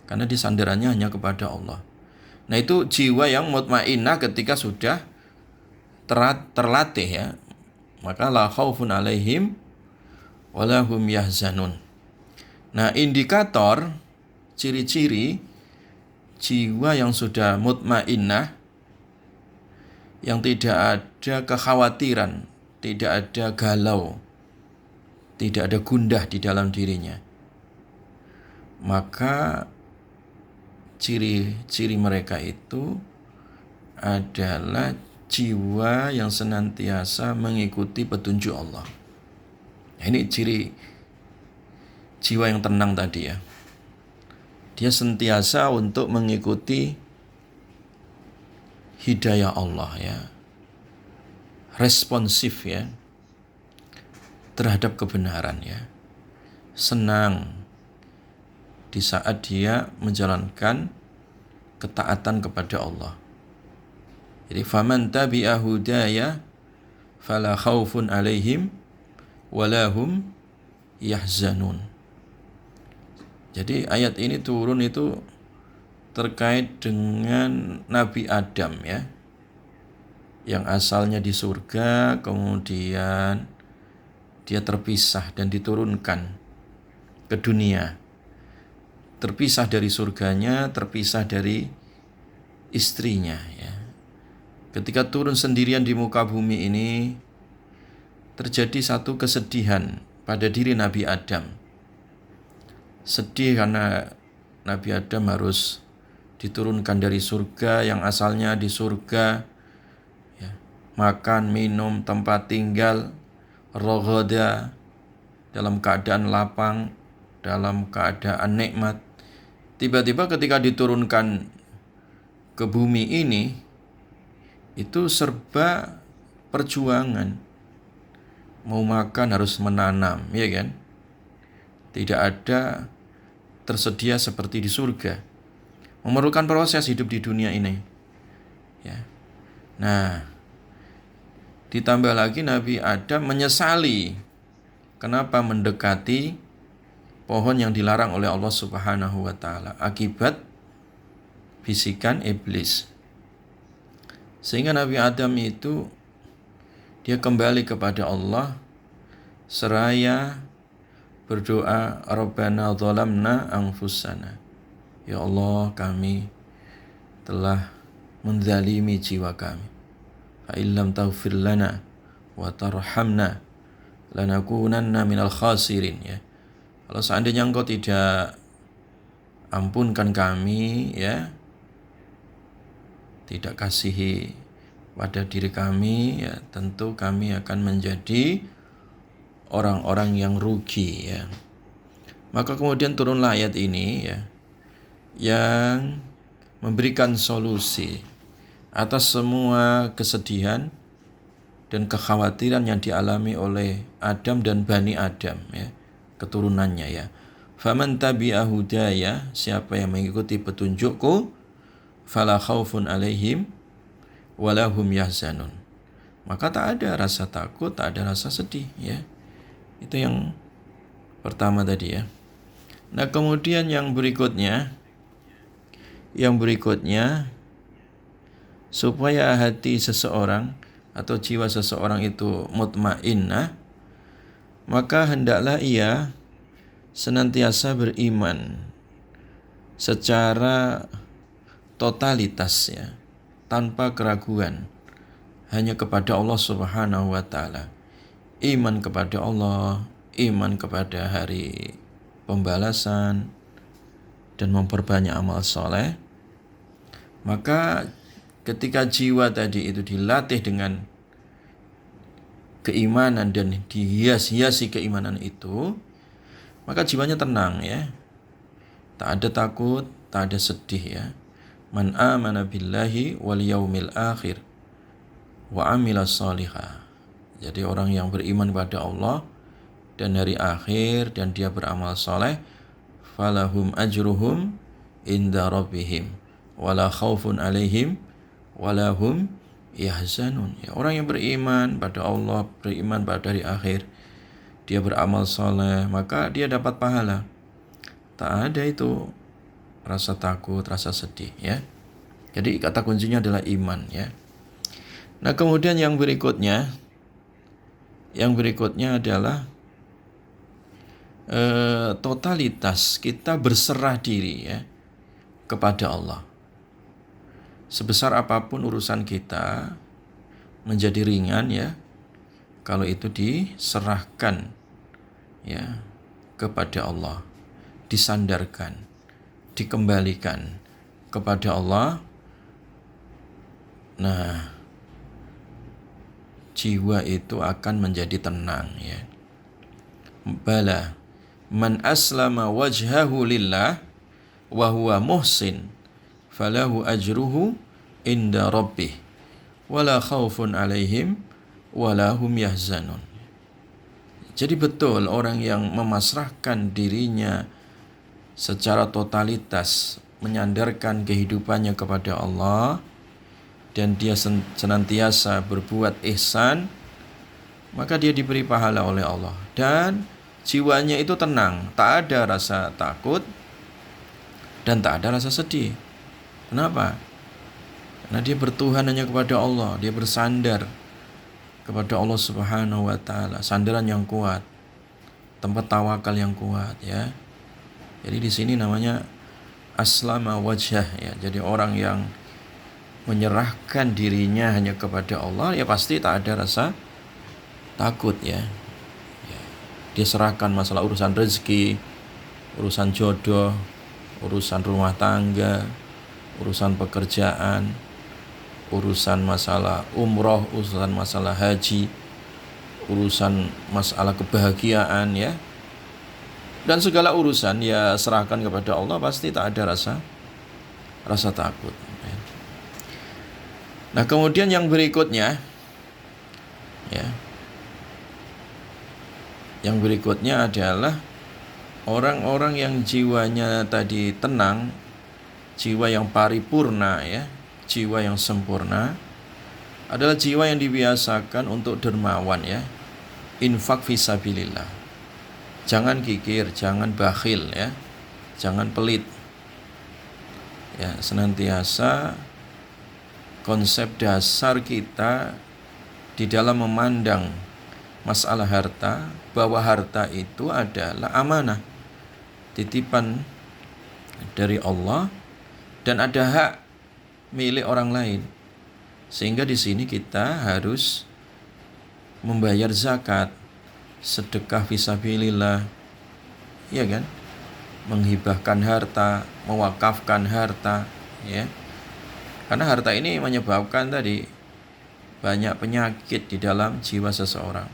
Karena disandarannya hanya kepada Allah. Nah itu jiwa yang mutmainnah ketika sudah terlatih ya. Maka la khaufun alaihim walahum yahzanun. Nah indikator, ciri-ciri jiwa yang sudah mutmainnah, yang tidak ada kekhawatiran, tidak ada galau, tidak ada gundah di dalam dirinya, maka ciri-ciri mereka itu adalah jiwa yang senantiasa mengikuti petunjuk Allah. Nah, ini ciri jiwa yang tenang tadi ya. Dia sentiasa untuk mengikuti hidayah Allah ya. Responsif ya terhadap kebenaran ya. Senang di saat dia menjalankan ketaatan kepada Allah. Jadi faman tabi'a hudaya fala khaufun alaihim walahum yahzanun. Jadi ayat ini turun itu terkait dengan Nabi Adam ya, yang asalnya di surga, kemudian dia terpisah dan diturunkan ke dunia. Terpisah dari surganya, terpisah dari istrinya ya. Ketika turun sendirian di muka bumi ini, terjadi satu kesedihan pada diri Nabi Adam. Sedih karena Nabi Adam harus diturunkan dari surga yang asalnya di surga ya, makan, minum, tempat tinggal, rogoda, dalam keadaan lapang, dalam keadaan nikmat. Tiba-tiba ketika diturunkan ke bumi ini, itu serba perjuangan. Mau makan harus menanam, ya kan? Tidak ada tersedia seperti di surga. Memerlukan proses hidup di dunia ini. Ya. Nah, ditambah lagi Nabi Adam menyesali kenapa mendekati pohon yang dilarang oleh Allah Subhanahu wa taala akibat bisikan iblis. Sehingga Nabi Adam itu dia kembali kepada Allah seraya berdoa, Rabbana zalamna anfusana. Ya Allah, kami telah menzalimi jiwa kami. Fa illam taghfir lana wa tarhamna lanakunanna minal khasirin, ya. Kalau seandainya Engkau tidak ampunkan kami, ya, tidak kasihi pada diri kami, ya, tentu kami akan menjadi orang-orang yang rugi, ya. Maka kemudian turunlah ayat ini, ya, yang memberikan solusi atas semua kesedihan dan kekhawatiran yang dialami oleh Adam dan Bani Adam, ya, keturunannya, ya. Faman tabi'a hudaya, siapa yang mengikuti petunjukku, fala khaufun alaihim walahum yahzanun. Maka tak ada rasa takut, tak ada rasa sedih, ya. Itu yang pertama tadi, ya. Nah, kemudian yang berikutnya supaya hati seseorang atau jiwa seseorang itu mutmainnah, maka hendaklah ia senantiasa beriman secara totalitas, ya, tanpa keraguan hanya kepada Allah Subhanahu wa taala. Iman kepada Allah, iman kepada hari pembalasan, dan memperbanyak amal soleh. Maka ketika jiwa tadi itu dilatih dengan keimanan dan dihias-hiasi keimanan itu, maka jiwanya tenang, ya. Tak ada takut, tak ada sedih, ya. Man amana billahi wal yaumil akhir wa amila sholihah. Jadi orang yang beriman kepada Allah dan hari akhir dan dia beramal soleh, falahum ajruhum inda rabbihim wala khaufun alaihim walahum yahzanun. Ya, orang yang beriman pada Allah, beriman pada hari akhir, dia beramal soleh, maka dia dapat pahala. Tak ada itu rasa takut, rasa sedih, ya. Jadi kata kuncinya adalah iman, ya. Nah, kemudian yang berikutnya adalah totalitas kita berserah diri, ya, kepada Allah. Sebesar apapun urusan kita menjadi ringan, ya, kalau itu diserahkan, ya, kepada Allah, disandarkan, dikembalikan kepada Allah. Nah, jiwa itu akan menjadi tenang, ya. Bala man aslama wajhahu lillah wa huwa muhsin falahu ajruhu inda rabbih wala khaufun alaihim wala hum yahzanun. Jadi betul orang yang memasrahkan dirinya secara totalitas, menyandarkan kehidupannya kepada Allah, dan dia senantiasa berbuat ihsan, maka dia diberi pahala oleh Allah. Dan jiwanya itu tenang, tak ada rasa takut dan tak ada rasa sedih. Kenapa? Karena dia bertuhan hanya kepada Allah, dia bersandar kepada Allah Subhanahu wa taala, sandaran yang kuat, tempat tawakal yang kuat, ya. Jadi di sini namanya aslama wajhah, ya. Jadi orang yang menyerahkan dirinya hanya kepada Allah, ya pasti tak ada rasa takut, ya. Dia serahkan masalah urusan rezeki, urusan jodoh, urusan rumah tangga, urusan pekerjaan, urusan masalah umroh, urusan masalah haji, urusan masalah kebahagiaan ya, dan segala urusan ya serahkan kepada Allah, pasti tak ada rasa takut. Nah, kemudian yang berikutnya ya, yang berikutnya adalah orang-orang yang jiwanya tadi tenang, jiwa yang paripurna ya, jiwa yang sempurna, adalah jiwa yang dibiasakan untuk dermawan ya, infak fisabilillah. Jangan kikir, jangan bakhil ya, jangan pelit ya. Senantiasa konsep dasar kita di dalam memandang masalah harta, bahwa harta itu adalah amanah, titipan dari Allah, dan ada hak milik orang lain. Sehingga di sini kita harus membayar zakat, sedekah fisabilillah, ya kan? Menghibahkan harta, mewakafkan harta, ya. Karena harta ini menyebabkan tadi banyak penyakit di dalam jiwa seseorang.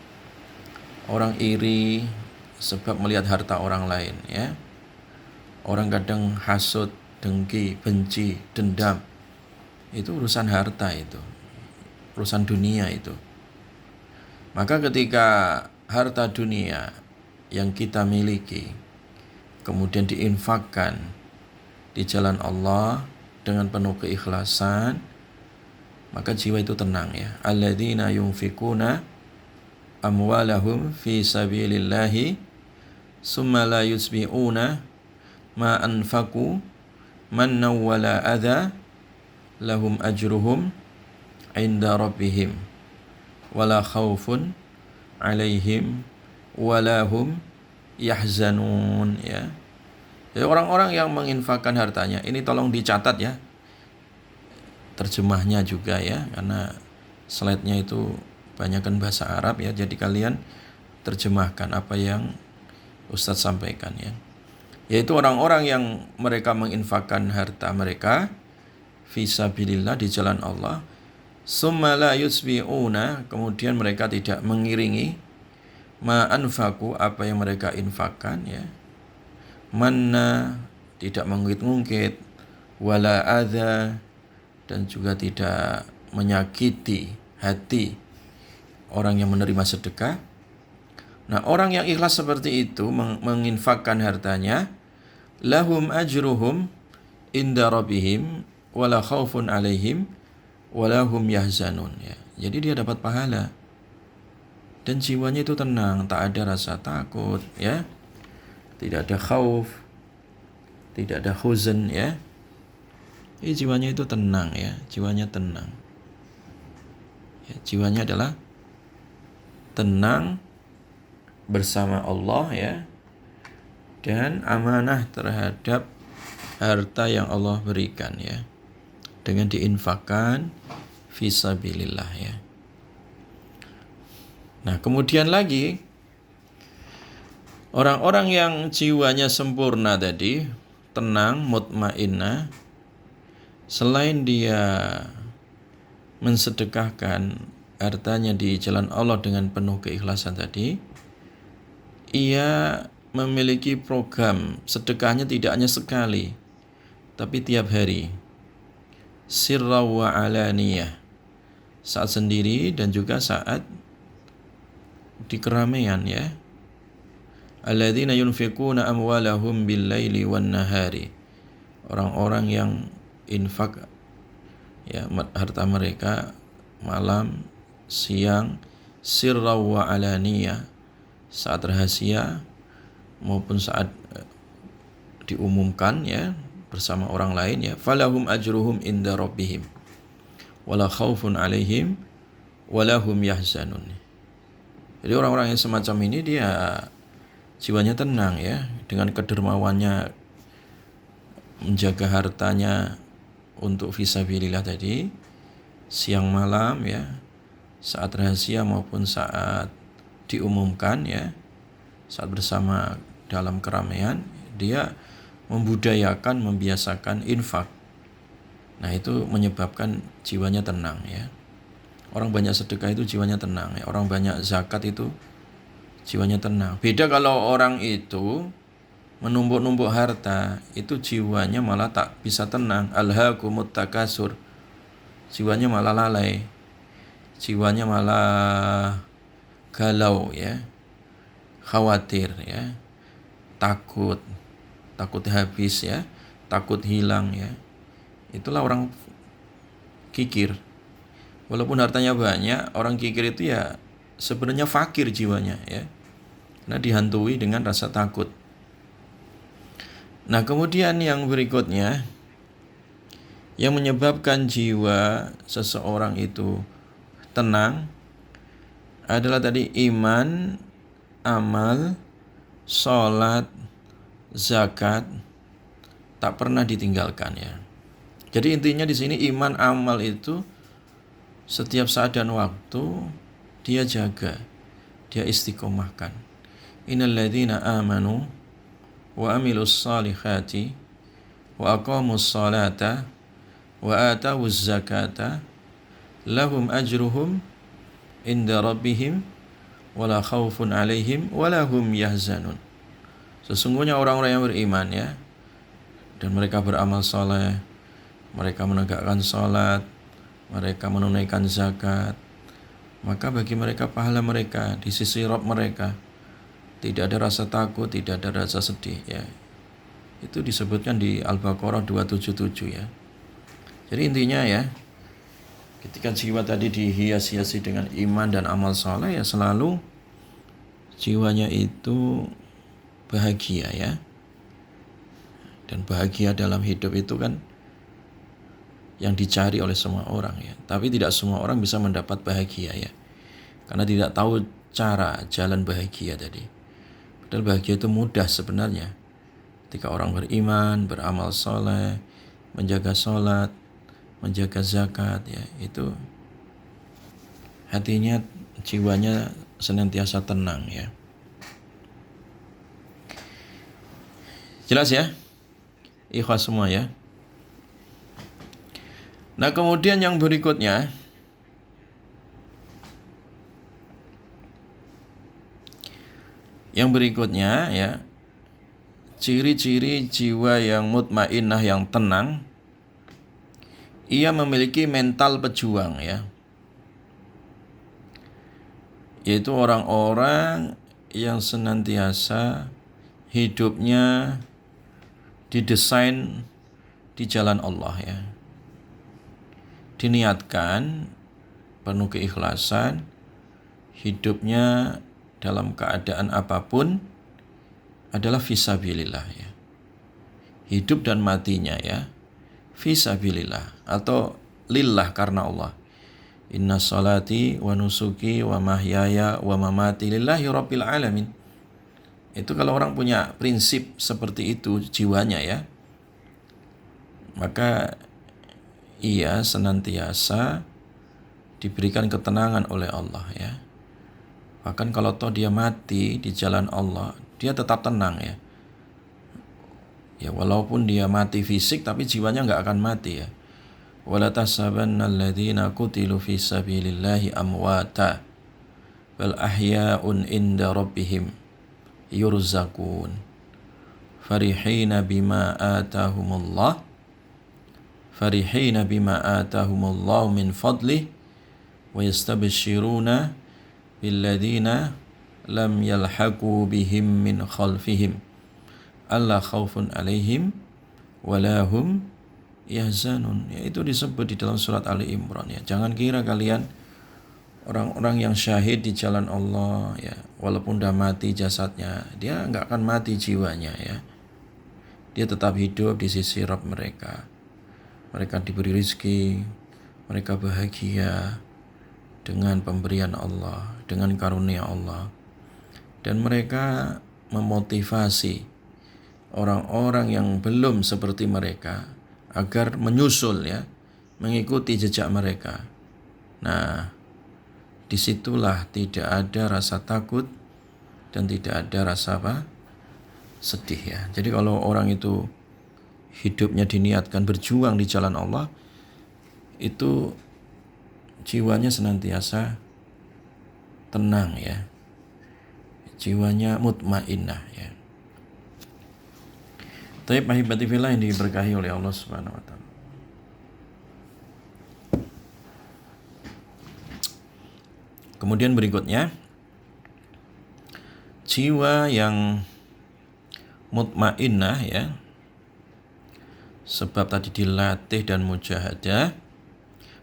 Orang iri sebab melihat harta orang lain, ya. Orang kadang hasut, dengki, benci, dendam. Itu urusan harta itu. Urusan dunia itu. Maka ketika harta dunia yang kita miliki kemudian diinfakkan di jalan Allah dengan penuh keikhlasan, maka jiwa itu tenang ya. Alladzina yunfikuna amwalahum fi sabilillahi summa la yusbi'una ma anfaqu manna wala adha lahum ajruhum inda rabbihim wala khaufun alaihim wala hum yahzanun ya. Jadi orang-orang yang menginfakkan hartanya, ini tolong dicatat ya terjemahnya juga ya, karena slide-nya itu banyakkan bahasa Arab ya, jadi kalian terjemahkan apa yang Ustadz sampaikan ya. Yaitu orang-orang yang mereka menginfakkan harta mereka fisabilillah di jalan Allah, summa la yusbi'una, kemudian mereka tidak mengiringi ma anfaku, apa yang mereka infakkan ya, manna, tidak mengungkit-ungkit, wala adza, dan juga tidak menyakiti hati orang yang menerima sedekah. Nah, orang yang ikhlas seperti itu menginfakkan hartanya, lahum ajruhum inda rabbihim wala khaufun alaihim wala hum yahzanun ya. Jadi dia dapat pahala dan jiwanya itu tenang, tak ada rasa takut ya. Tidak ada khauf, tidak ada huzn ya. Jiwanya itu tenang ya, jiwanya tenang. Ya, jiwanya adalah tenang bersama Allah ya, dan amanah terhadap harta yang Allah berikan ya, dengan diinfakkan fisabilillah ya. Nah, kemudian lagi orang-orang yang jiwanya sempurna tadi, tenang, mutmainnah, selain dia mensedekahkan hartanya di jalan Allah dengan penuh keikhlasan tadi, ia memiliki program sedekahnya tidak hanya sekali, tapi tiap hari, sirra wa alaniyah, saat sendiri dan juga saat di keramaian ya. Alladzina yunfikuna amwalahum bil-laili wan-nahari, orang-orang yang infak ya harta mereka malam, siang, sirra wa alaniyah, saat rahasia maupun saat diumumkan ya bersama orang lain ya. Falahum ajruhum inda rabbihim wala khaufun alaihim wala hum yahzanun. Jadi orang-orang yang semacam ini dia jiwanya tenang ya, dengan kedermawannya menjaga hartanya untuk fisabilillah tadi, siang malam ya, saat rahasia maupun saat diumumkan ya, saat bersama dalam keramaian, dia membudayakan, membiasakan infak. Nah, itu menyebabkan jiwanya tenang ya. Orang banyak sedekah itu jiwanya tenang ya. Orang banyak zakat itu jiwanya tenang. Beda kalau orang itu menumpuk-numpuk harta, itu jiwanya malah tak bisa tenang. Alhaakumut takasur. Jiwanya malah lalai. Jiwanya malah galau ya. Khawatir ya. Takut habis ya. Takut hilang ya. Itulah orang kikir. Walaupun hartanya banyak, orang kikir itu ya sebenarnya fakir jiwanya ya. Karena dihantui dengan rasa takut. Nah, kemudian yang berikutnya yang menyebabkan jiwa seseorang itu tenang adalah tadi iman, amal, sholat, zakat tak pernah ditinggalkan ya. Jadi intinya di sini iman, amal itu setiap saat dan waktu dia jaga, dia istiqomahkan. Innal ladzina amanu wa amilus salihati wa aqamus salata wa atawuz zakata lahum ajruhum inda rabbihim wala khaufun alaihim wala hum yahzanun. Sesungguhnya orang-orang yang beriman ya, dan mereka beramal saleh, mereka menegakkan salat, mereka menunaikan zakat, maka bagi mereka pahala mereka di sisi Rabb mereka. Tidak ada rasa takut, tidak ada rasa sedih ya. Itu disebutkan di Al-Baqarah 277 ya. Jadi intinya ya, ketika jiwa tadi dihias-hiasi dengan iman dan amal saleh ya, selalu jiwanya itu bahagia ya. Dan bahagia dalam hidup itu kan yang dicari oleh semua orang ya. Tapi tidak semua orang bisa mendapat bahagia ya. Karena tidak tahu cara jalan bahagia tadi. Padahal bahagia itu mudah sebenarnya. Ketika orang beriman, beramal soleh, menjaga sholat, menjaga zakat ya, itu hatinya, jiwanya senantiasa tenang ya. Jelas ya? Ikhlas semua ya. Nah, kemudian yang berikutnya ya, ciri-ciri jiwa yang mutmainnah, yang tenang, ia memiliki mental pejuang ya. Yaitu orang-orang yang senantiasa hidupnya didesain di jalan Allah ya. Diniatkan penuh keikhlasan, hidupnya dalam keadaan apapun adalah fisabilillah ya. Hidup dan matinya ya fisabilillah atau lillah, karena Allah. Inna salati wa nusuki wa mahyaya wa mamati lillahi rabbil alamin. Itu kalau orang punya prinsip seperti itu jiwanya ya, maka ia senantiasa diberikan ketenangan oleh Allah ya. Bahkan kalau toh dia mati di jalan Allah, dia tetap tenang ya. Ya walaupun dia mati fisik, tapi jiwanya nggak akan mati ya. Wala tahsabanna alladzina qutilu fi sabilillahi amwata bal ahya'un inda rabbihim yurzaqun farihina bima atahumullah min fadlih wa yastabshiruna billadzina lam yalhaqu bihim min khalfihim alla khaufun alaihim walahum yahzanun. Ya, itu disebut di dalam surat Ali Imran ya. Jangan kira kalian orang-orang yang syahid di jalan Allah ya, walaupun dah mati jasadnya, dia enggak akan mati jiwanya ya. Dia tetap hidup di sisi Rabb mereka. Mereka diberi rizki, mereka bahagia dengan pemberian Allah, dengan karunia Allah. Dan mereka memotivasi orang-orang yang belum seperti mereka agar menyusul ya, mengikuti jejak mereka. Nah, disitulah tidak ada rasa takut dan tidak ada rasa sedih ya. Jadi kalau orang itu hidupnya diniatkan berjuang di jalan Allah, itu jiwanya senantiasa tenang ya. Jiwanya mutmainnah ya. Tapi ahibati fillah yang diberkahi oleh Allah Subhanahu wa taala. Kemudian berikutnya, jiwa yang mutmainnah ya, sebab tadi dilatih dan mujahadah,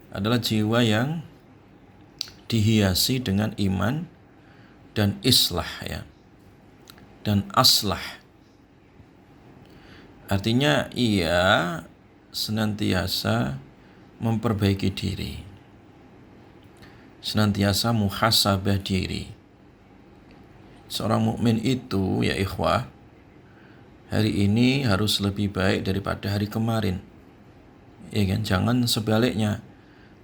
adalah jiwa yang dihiasi dengan iman dan islah ya, dan aslah. Artinya ia senantiasa memperbaiki diri, senantiasa muhasabah diri. Seorang mukmin itu ya ikhwah, hari ini harus lebih baik daripada hari kemarin. Ya kan? Jangan sebaliknya.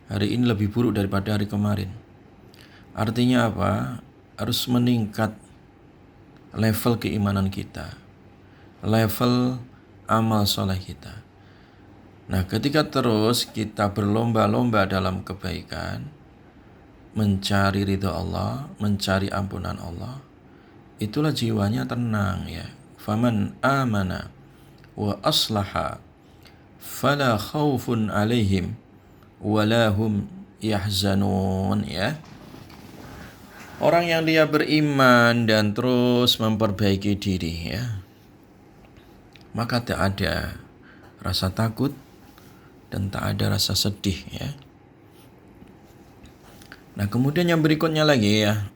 Hari ini lebih buruk daripada hari kemarin. Artinya apa? Harus meningkat level keimanan kita, level amal soleh kita. Nah, ketika terus kita berlomba-lomba dalam kebaikan, mencari ridha Allah, mencari ampunan Allah, itulah jiwanya tenang ya. Faman amana wa aslaha fala khaufun alaihim wala hum yahzanun ya. Orang yang dia beriman dan terus memperbaiki diri ya, maka tak ada rasa takut dan tak ada rasa sedih ya. Nah, kemudian yang berikutnya lagi ya,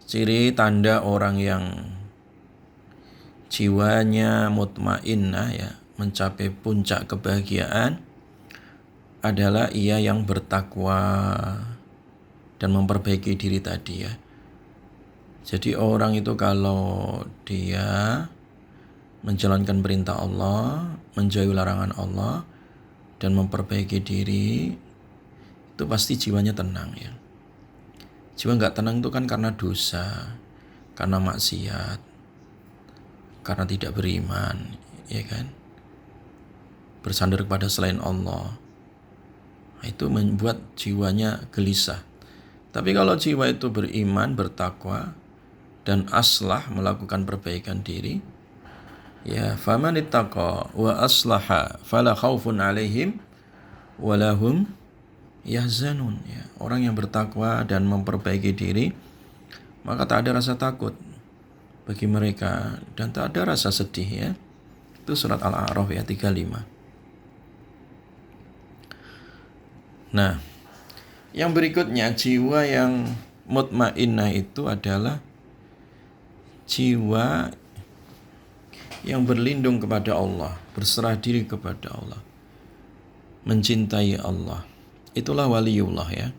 ciri tanda orang yang jiwanya mutmainnah ya, mencapai puncak kebahagiaan, adalah ia yang bertakwa dan memperbaiki diri tadi ya. Jadi orang itu kalau dia menjalankan perintah Allah, menjauhi larangan Allah, dan memperbaiki diri, itu pasti jiwanya tenang ya. Jiwa nggak tenang itu kan karena dosa, karena maksiat, karena tidak beriman, ya kan? Bersandar kepada selain Allah. Itu membuat jiwanya gelisah. Tapi kalau jiwa itu beriman, bertakwa, dan aslah melakukan perbaikan diri, ya faman ittaqa wa aslaha fala khaufun alaihim walahum yahzanun ya. Orang yang bertakwa dan memperbaiki diri, maka tak ada rasa takut bagi mereka dan tak ada rasa sedih ya. Itu surat Al-A'raf ya 35. Nah, yang berikutnya, jiwa yang mutmainnah itu adalah jiwa yang berlindung kepada Allah, berserah diri kepada Allah, mencintai Allah. Itulah waliullah ya,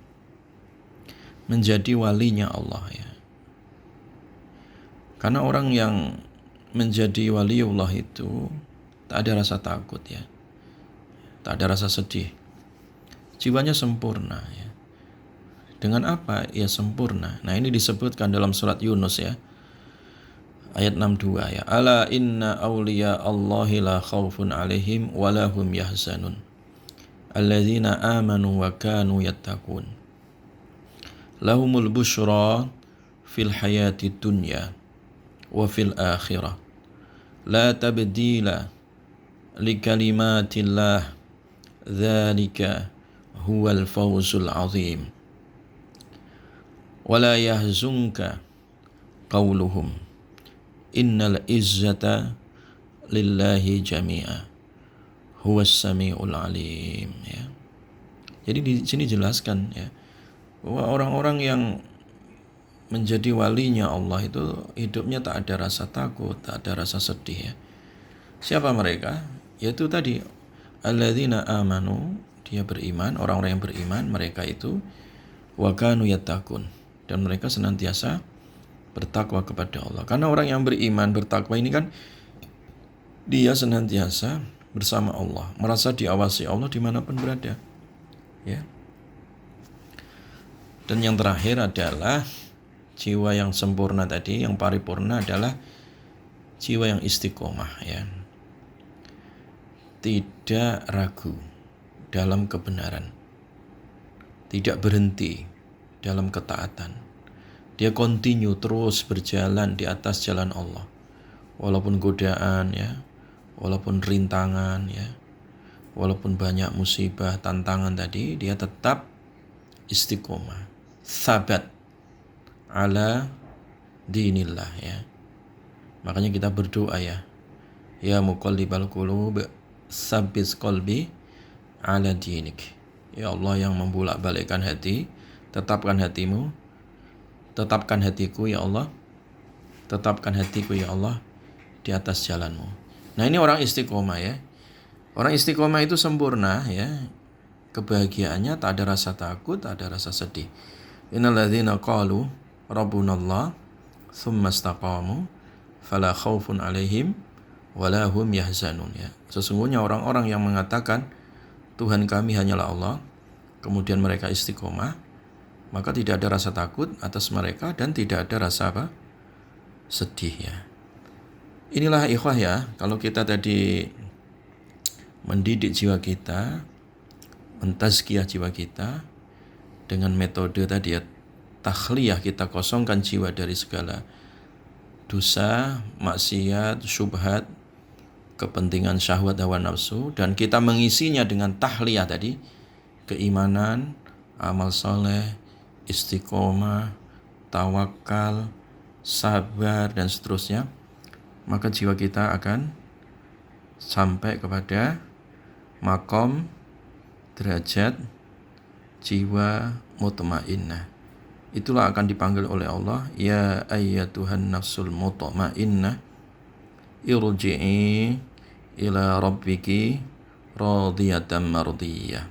menjadi walinya Allah ya. Karena orang yang menjadi waliullah itu tak ada rasa takut ya, tak ada rasa sedih. Jiwanya sempurna ya. Dengan apa ia sempurna? Nah, ini disebutkan dalam surat Yunus ya, ayat 62 ya. Ala inna awliya Allahi la khawfun alaihim walahum yahzanun alladzina amanu wa kanu yattaqun lahumul busyra fil hayati dunya wa fil akhirah la tabdila li kalimatillah dzalika huwal fawzul azim wala yahzunka qawluhum innal izzata lillahi jami'a huwas samiul alim ya. Jadi di sini jelaskan ya, bahwa orang-orang yang menjadi walinya Allah itu hidupnya tak ada rasa takut, tak ada rasa sedih ya. Siapa mereka? Yaitu tadi alladzina amanu, dia beriman, orang-orang yang beriman, mereka itu wa kanu yattaqun, dan mereka senantiasa bertakwa kepada Allah. Karena orang yang beriman, bertakwa ini kan dia senantiasa bersama Allah, merasa diawasi Allah dimanapun berada ya. Dan yang terakhir adalah jiwa yang sempurna tadi, yang paripurna adalah jiwa yang istiqomah ya, tidak ragu dalam kebenaran, tidak berhenti dalam ketaatan. Dia continue terus berjalan di atas jalan Allah. Walaupun godaan ya, walaupun rintangan ya, walaupun banyak musibah, tantangan tadi, dia tetap istiqomah, sabat ala dinillah ya. Makanya kita berdoa ya muqallibal qulub tsabbit qalbi ala dinik. Ya Allah yang membolak-balikkan hati, tetapkan hatimu, tetapkan hatiku ya Allah, tetapkan hatiku ya Allah di atas jalanmu. Nah ini orang istiqomah ya. Orang istiqomah itu sempurna ya. Kebahagiaannya tak ada rasa takut, tak ada rasa sedih. Innal ladzina qalu rabbunallah tsumma istaqamu fala khaufun 'alaihim wala hum yahzanun ya. Sesungguhnya orang-orang yang mengatakan Tuhan kami hanyalah Allah, kemudian mereka istiqomah, maka tidak ada rasa takut atas mereka dan tidak ada rasa sedih ya. Inilah ikhwah ya, kalau kita tadi mendidik jiwa kita, mentazkiyah jiwa kita dengan metode tadi ya, takhliyah, kita kosongkan jiwa dari segala dosa, maksiat, syubhat, kepentingan syahwat hawa nafsu, dan kita mengisinya dengan tahliyah tadi, keimanan, amal soleh, istiqomah, tawakal, sabar dan seterusnya, maka jiwa kita akan sampai kepada makom derajat jiwa mutmainnah. Itulah akan dipanggil oleh Allah, ya ayyatuhan nafsul mutmainnah irji'i ila rabbiki radiyatan mardiyah.